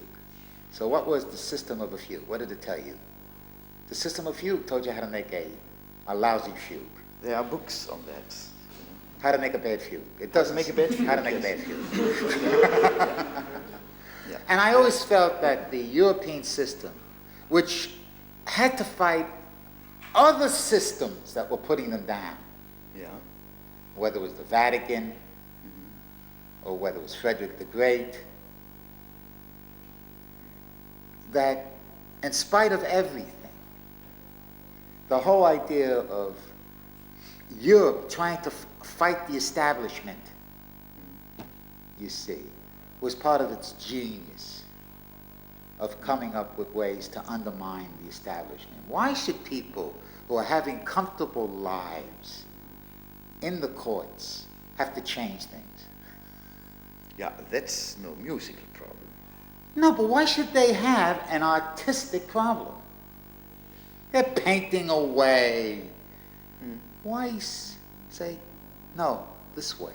So what was the system of a fugue? What did it tell you? The system of fugue told you how to make a lousy fugue. There are books on that. How to make a bad fugue. It doesn't make a bad fugue, How to make yes. a bad fugue. Yeah. And I always felt that the European system, which had to fight other systems that were putting them down, Yeah. whether it was the Vatican or whether it was Frederick the Great, that in spite of everything, the whole idea of Europe trying to fight the establishment, you see, was part of its genius of coming up with ways to undermine the establishment. Why should people who are having comfortable lives in the courts have to change things? Yeah, that's no musical problem. No, but why should they have an artistic problem? They're painting away. Why say, no, this way?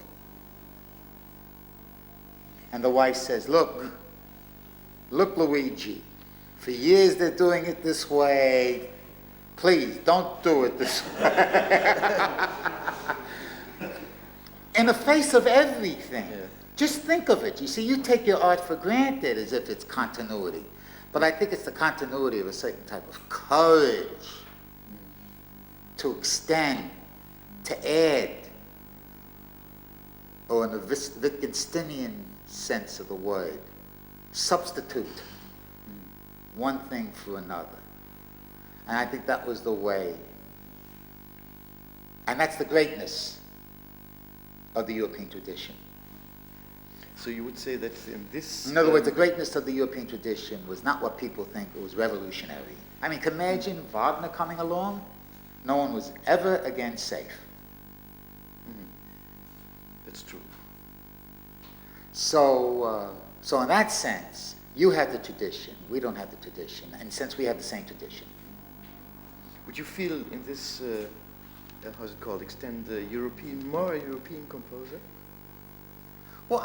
And the wife says, look, Luigi, for years they're doing it this way. Please, don't do it this way. In the face of everything. Yeah. Just think of it. You see, you take your art for granted as if it's continuity. But I think it's the continuity of a certain type of courage to extend, to add, or in the Wittgensteinian sense of the word, substitute one thing for another. And I think that was the way. And that's the greatness of the European tradition. So you would say that in this... In other words, the greatness of the European tradition was not what people think, it was revolutionary. I mean, can you imagine Wagner coming along? No one was ever again safe. That's true. So in that sense, you have the tradition, we don't have the tradition, and since we have the same tradition. Would you feel in this, how's it called, more European composer? Well,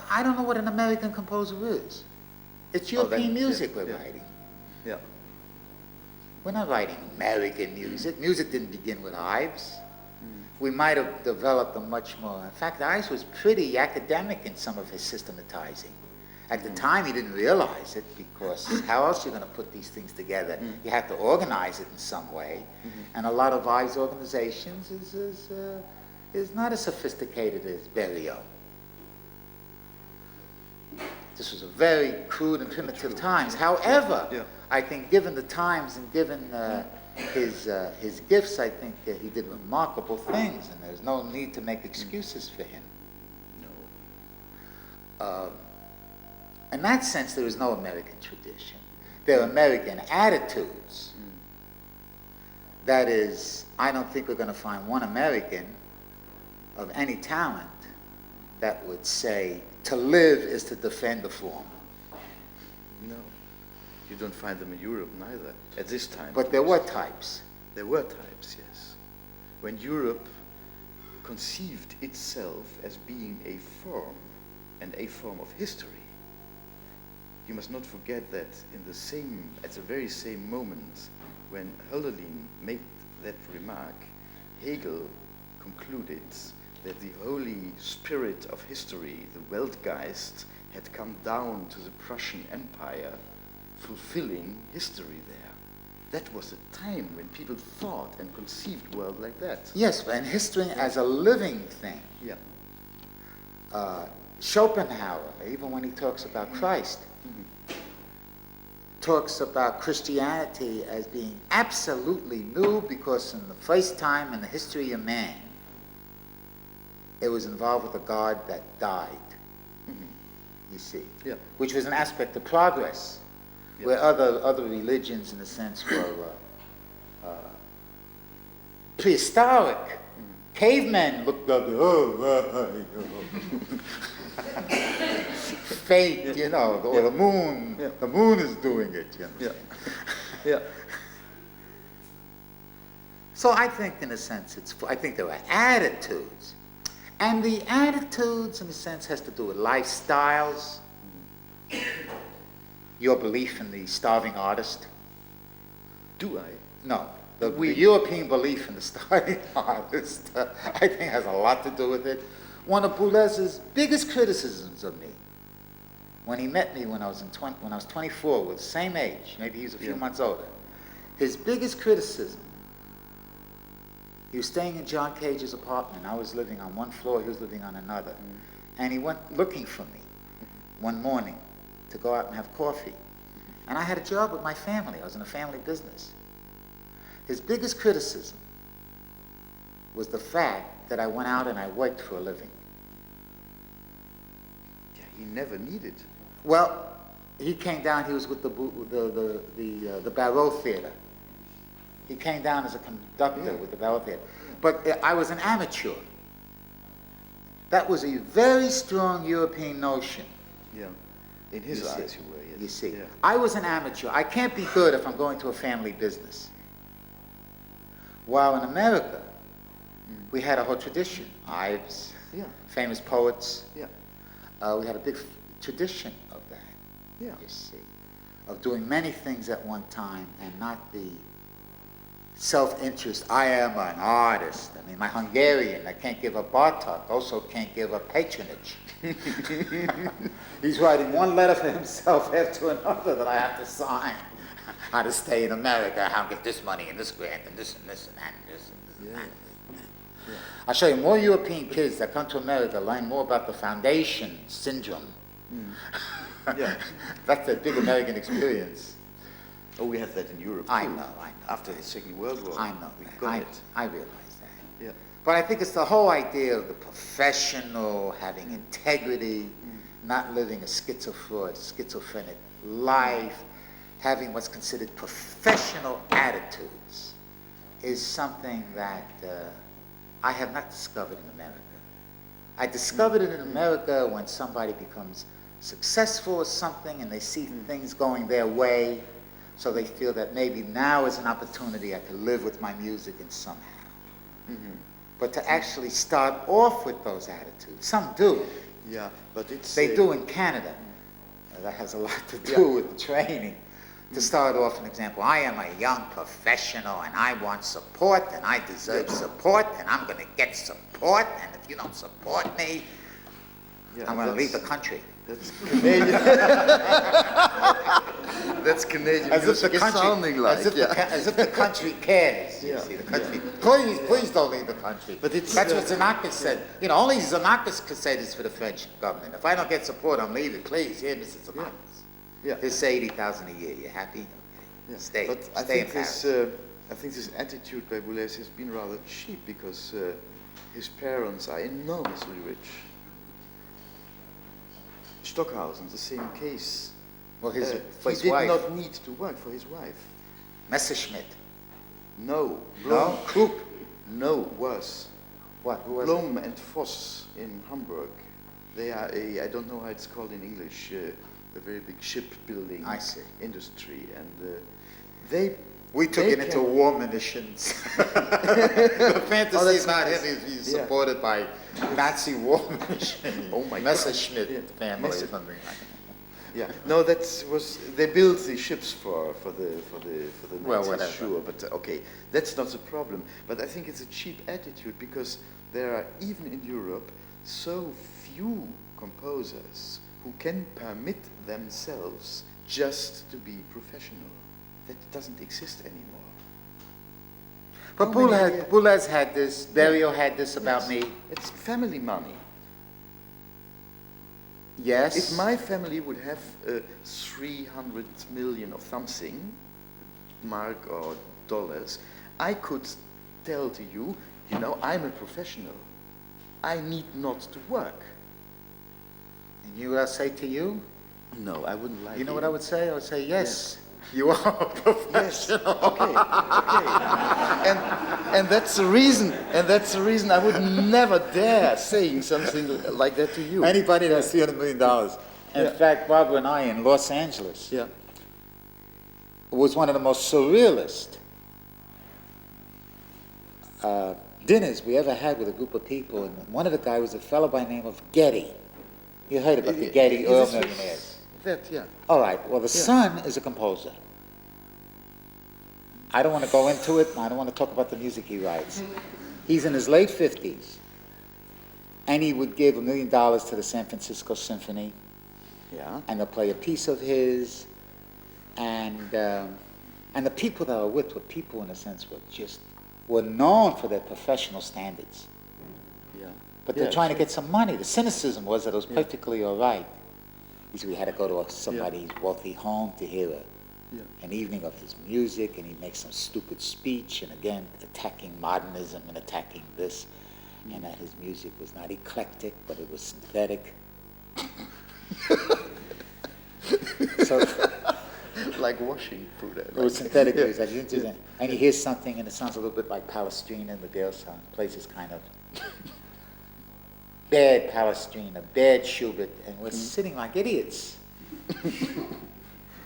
I don't know what an American composer is. It's European music we're writing. Yeah. We're not writing American music. Music didn't begin with Ives. We might have developed a much more... In fact, Ives was pretty academic in some of his systematizing. At the time, he didn't realize it, because how else are you going to put these things together? You have to organize it in some way. And a lot of Ives' organizations is not as sophisticated as Berlioz. This was a very crude and primitive times. However, I think given the times and given his gifts, I think he did remarkable things, and there's no need to make excuses for him. No. In that sense, there is no American tradition. There are American attitudes. That is, I don't think we're going to find one American of any talent that would say, to live is to defend the form. No. You don't find them in Europe neither, at this time. But there were types. There were types, yes. When Europe conceived itself as being a form, and a form of history, you must not forget that at the very same moment when Hölderlin made that remark, Hegel concluded that the holy spirit of history, the Weltgeist, had come down to the Prussian Empire, fulfilling history there. That was a time when people thought and conceived world like that. Yes, and history as a living thing. Yeah. Schopenhauer, even when he talks about Christ, talks about Christianity as being absolutely new, because in the first time in the history of man, it was involved with a God that died, you see, which was an aspect of progress, where other religions, in a sense, were prehistoric. Cavemen looked up, fate, or the moon. The moon is doing it, Yeah. So I think, in a sense, I think there are attitudes. And the attitudes, in a sense, has to do with lifestyles, your belief in the starving artist. Do I? No, the European belief in the starving artist, I think, has a lot to do with it. One of Boulez's biggest criticisms of me, when he met me when I was 24, was the same age, maybe he was a few months older. His biggest criticism, he was staying in John Cage's apartment. I was living on one floor, he was living on another. And he went looking for me one morning to go out and have coffee. And I had a job with my family. I was in a family business. His biggest criticism was the fact that I went out and I worked for a living. Yeah, he never needed. Well, he came down, he was with the Barreau Theater. He came down as a conductor with the Barreau Theater. But I was an amateur. That was a very strong European notion. Yeah, in his eyes you were, yes. You see, Yeah. I was an amateur. I can't be good if I'm going to a family business. While in America, we had a whole tradition. Ives, famous poets. Yeah. We had a big tradition of that, you see, of doing many things at one time and not the self-interest. I am an artist. I mean, my Hungarian that can't give up Bartok also can't give up patronage. He's writing one letter for himself after another that I have to sign. How to stay in America, how to get this money and this grant and this and this and that and this and this and that. I'll show you, more European kids that come to America learn more about the foundation syndrome. That's a big American experience. Oh, we have that in Europe too. I know. After the Second World War. I know that. I realize that. Yeah. But I think it's the whole idea of the professional, having integrity, not living a schizophrenic life, having what's considered professional attitudes, is something that I have not discovered in America. I discovered it in America when somebody becomes successful or something and they see things going their way, so they feel that maybe now is an opportunity I could live with my music in somehow. But to actually start off with those attitudes, some do. Yeah, but it's... They do in Canada. That has a lot to do with the training. To start off, an example, I am a young professional and I want support and I deserve support and I'm going to get support, and if you don't support me, I'm going to leave the country. That's Canadian. That's Canadian. As if the it's country, sounding like, as if the country cares. You see, the country. Please don't leave the country. But it's, that's what Xenakis said. You know, only Xenakis could say this for the French government. If I don't get support, I'm leaving. Please, here, Mr. Xenakis. He'll say $80,000 a year. You happy? Okay. Stay. But I Stay think this attitude by Boulez has been rather cheap because his parents are enormously rich. Stockhausen, the same case. Well, his he did wife. not need to work for his wife. Messerschmitt. No. No. Krupp. No, worse. What? Who was Blom and Voss in Hamburg. They are I don't know how it's called in English, a very big shipbuilding industry. And we took it into war munitions. The fantasy about him is he's supported by Nazi war munitions. Oh my Messerschmitt family or something like that. Yeah, no, they built the ships for the Nazis, whatever. sure, but okay, that's not the problem. But I think it's a cheap attitude because there are, even in Europe, so few composers who can permit themselves just to be professional. That doesn't exist anymore. But Boulez had this, Berio had this about me. It's family money. Yes. If my family would have 300 million or something, mark or dollars, I could tell to you, you know, I'm a professional. I need not to work. And you know what I'd say to you? No, I wouldn't like it. You know what I would say? I would say, yes. You are a professional. Yes. Okay. And that's the reason. And that's the reason I would never dare saying something like that to you. Anybody that's $300 million. In fact, Barbara and I in Los Angeles was one of the most surrealist dinners we ever had with a group of people, and one of the guys was a fellow by the name of Getty. You heard about the Getty oil millionaires. Yeah. All right, well, the son is a composer. I don't want to go into it, I don't want to talk about the music he writes. He's in his late 50s, and he would give $1 million to the San Francisco Symphony, and they'll play a piece of his, and the people that were with were people, in a sense, were known for their professional standards. Yeah. But they're trying to get some money. The cynicism was that it was perfectly all right. He said we had to go to somebody's wealthy home to hear an evening of his music, and he makes some stupid speech, and again, attacking modernism and attacking this, and that his music was not eclectic, but it was synthetic. So, like washing food. It was synthetic music. And you hear something, and it sounds a little bit like Palestrina, the Gale song. Plays this kind of bad Palestrina, bad Schubert, and we're sitting like idiots,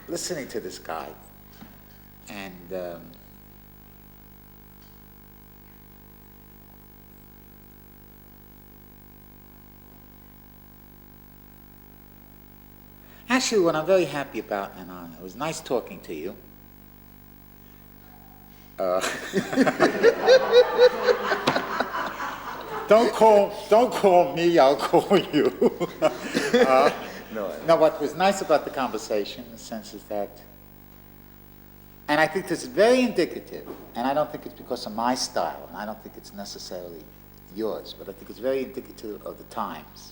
listening to this guy. And actually, what I'm very happy about, and it was nice talking to you. Don't call me, I'll call you. No, what was nice about the conversation, in the sense is that, and I think this is very indicative, and I don't think it's because of my style, and I don't think it's necessarily yours, but I think it's very indicative of the times,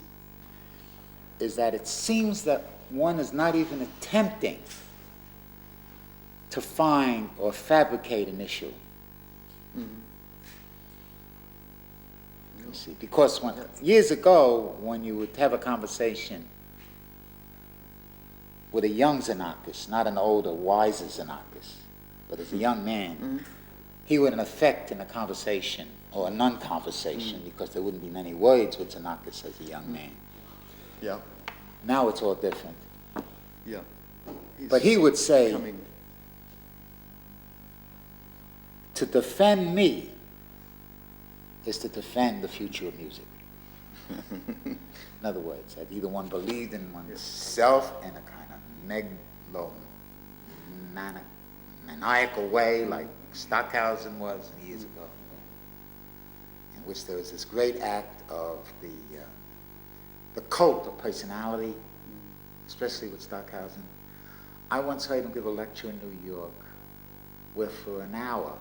is that it seems that one is not even attempting to find or fabricate an issue. You see, because years ago, when you would have a conversation with a young Xenakis, not an older, wiser Xenakis, but as a young man, he would in effect in a conversation, or a non-conversation, because there wouldn't be many words with Xenakis as a young man. Yeah. Now it's all different. Yeah. But he would say, to defend me is to defend the future of music. In other words, that either one believed in oneself in a kind of maniacal way, like Stockhausen was years ago, in which there was this great act of the cult of personality, especially with Stockhausen. I once heard him give a lecture in New York where for an hour,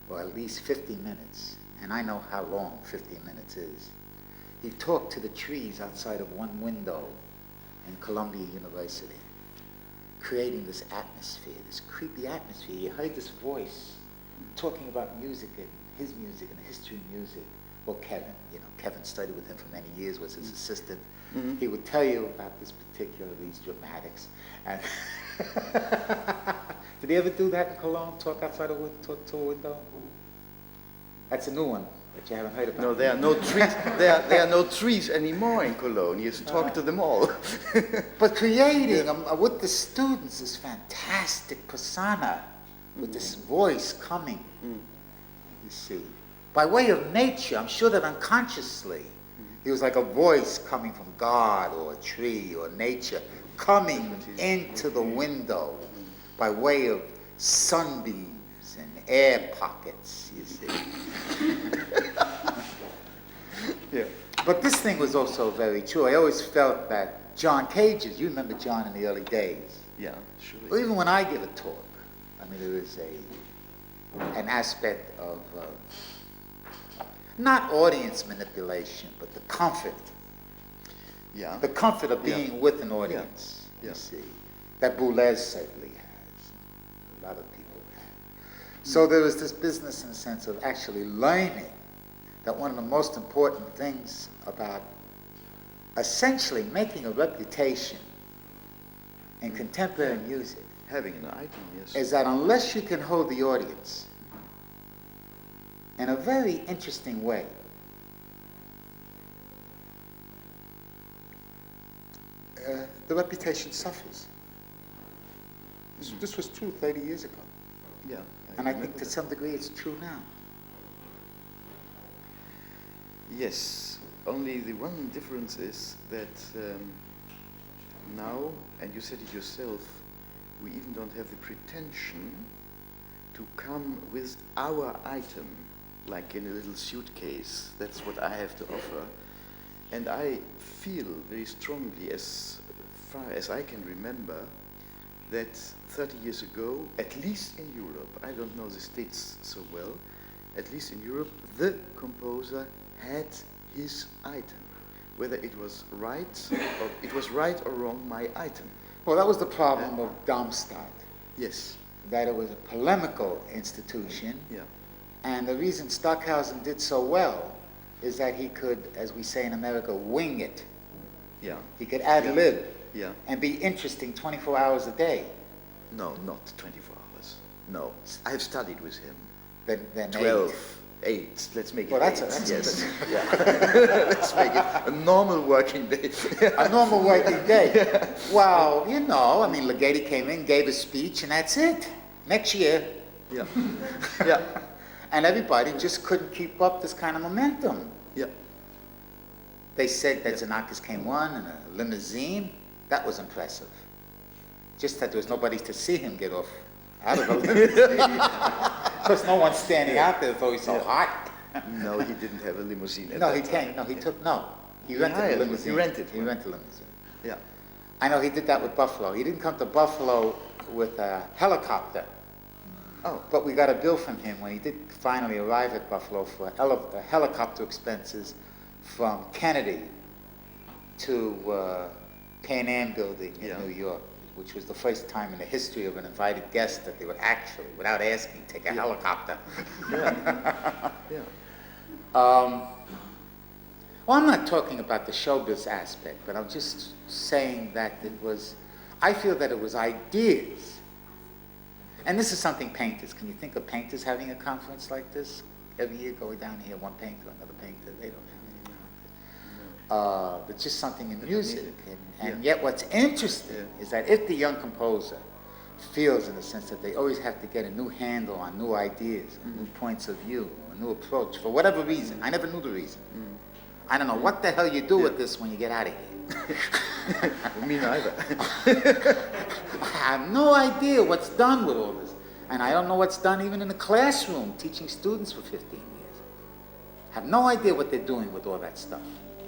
or at least 50 minutes, and I know how long 50 minutes is, he talked to the trees outside of one window in Columbia University, creating this atmosphere, this creepy atmosphere. You heard this voice talking about music and his music and the history of music. Well, Kevin studied with him for many years, was his assistant. He would tell you about these dramatics. And did he ever do that in Cologne, talk outside to a window? That's a new one that you haven't heard about. No, there are no trees. There are no trees anymore in Cologne. You just talk to them all. But creating with the students this fantastic persona, with this voice coming, you see. By way of nature, I'm sure that unconsciously, he was like a voice coming from God or a tree or nature, coming into the window by way of sunbeams and air pockets, you see. Yeah. But this thing was also very true. I always felt that John Cage's, you remember John in the early days. Yeah, sure. Or even when I give a talk, I mean, there is an aspect of not audience manipulation, but the comfort. Yeah. The comfort of being with an audience, you see, that Boulez certainly has, a lot of people have. So there was this business in the sense of actually learning that one of the most important things about essentially making a reputation in contemporary music Having an item, yes. is that unless you can hold the audience in a very interesting way, the reputation suffers. This was true 30 years ago. Yeah. And I think to some degree it's true now. Yes, only the one difference is that now, and you said it yourself, we even don't have the pretension to come with our item, like in a little suitcase. That's what I have to offer. And I feel very strongly, as far as I can remember, that 30 years ago, at least in Europe, I don't know the States so well, at least in Europe, the composer had his item. Whether it was right or wrong, my item. Well, that was the problem of Darmstadt, Yes. that it was a polemical institution. Yeah. And the reason Stockhausen did so well is that he could, as we say in America, wing it. Yeah. He could ad-lib Yeah. and be interesting 24 hours a day. No, not 24 hours. No. I have studied with him. Then 12, 8. Let's make it Well, that's 8. a- yes. Yeah. Let's make it a normal working day. A normal working day. Well, you know, I mean, Ligeti came in, gave a speech, and that's it. Next year. Yeah. Yeah. And everybody just couldn't keep up this kind of momentum. Yeah. They said that Xenakis came on in a limousine. That was impressive. Just that there was nobody to see him get off out of the limousine. Because no one's standing out there, it's always so hot. No, he didn't have a limousine at No, that he time. came. No, he took, no. He He rented hired a one. limousine. He rented He one. rented a limousine. Yeah. I know he did that with Buffalo. He didn't come to Buffalo with a helicopter. Oh. But we got a bill from him when he did finally arrive at Buffalo for helicopter expenses from Kennedy to Pan Am Building in Yeah. New York, which was the first time in the history of an invited guest that they would actually, without asking, take a helicopter. Yeah. Yeah. Well, I'm not talking about the showbiz aspect, but I'm just saying that I feel that it was ideas. And this is something painters, can you think of painters having a conference like this? Every year going down here, one painter, another painter, they don't have anything like it. But just something in music. And yet what's interesting is that if the young composer feels in the sense that they always have to get a new handle on new ideas, new points of view, a new approach, for whatever reason, I never knew the reason. I don't know what the hell you do with this when you get out of here. Me neither. I have no idea what's done with all this. And I don't know what's done even in the classroom, teaching students for 15 years. I have no idea what they're doing with all that stuff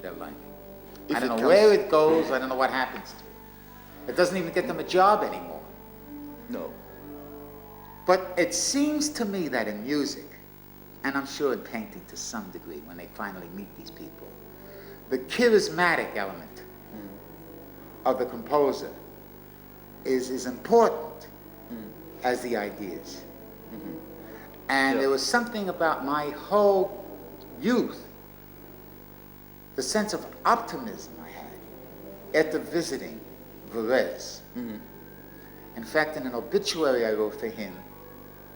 they're learning. I don't know where it goes, I don't know what happens to it. It doesn't even get them a job anymore. No. But it seems to me that in music, and I'm sure in painting to some degree when they finally meet these people, the charismatic element of the composer is as important as the ideas. And there was something about my whole youth, the sense of optimism I had after visiting Varese. In fact, in an obituary I wrote for him,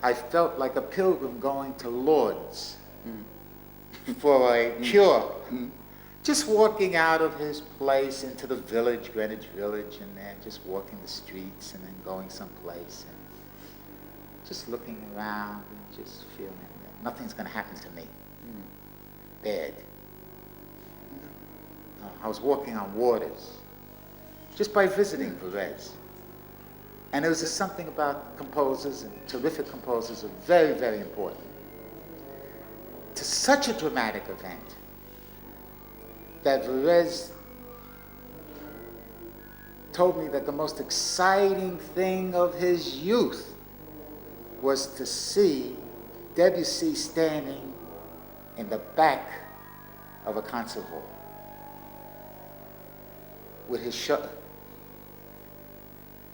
I felt like a pilgrim going to Lourdes for a cure. Just walking out of his place into the village, Greenwich Village, and then just walking the streets and then going someplace and just looking around and just feeling that nothing's going to happen to me. Bad. I was walking on waters just by visiting Varese. And there was just something about composers, and terrific composers are very, very important. To such a dramatic event that Varese told me that the most exciting thing of his youth was to see Debussy standing in the back of a concert hall with his shirt.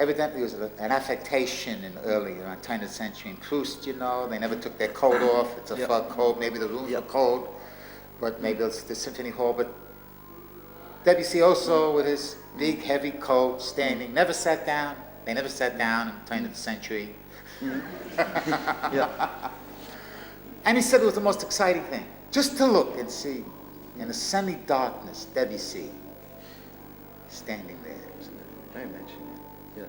Evidently, it was an affectation in early 20th century. In Proust, you know, they never took their coat off. It's a fur coat. Maybe the rooms were cold, but maybe it's the symphony hall. But Debussy also, with his big, heavy coat, standing, never sat down. They never sat down in the 20th century. And he said it was the most exciting thing, just to look and see, in the semi-darkness, Debussy standing there. I imagine. Yeah.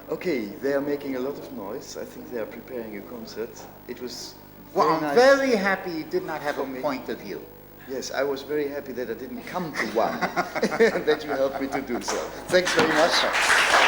Okay, they are making a lot of noise. I think they are preparing a concert. It was Well, Very I'm nice. very happy you did not have For a me. point of view. Yes, I was very happy that I didn't come to one, that you helped me to do so. Thanks very much.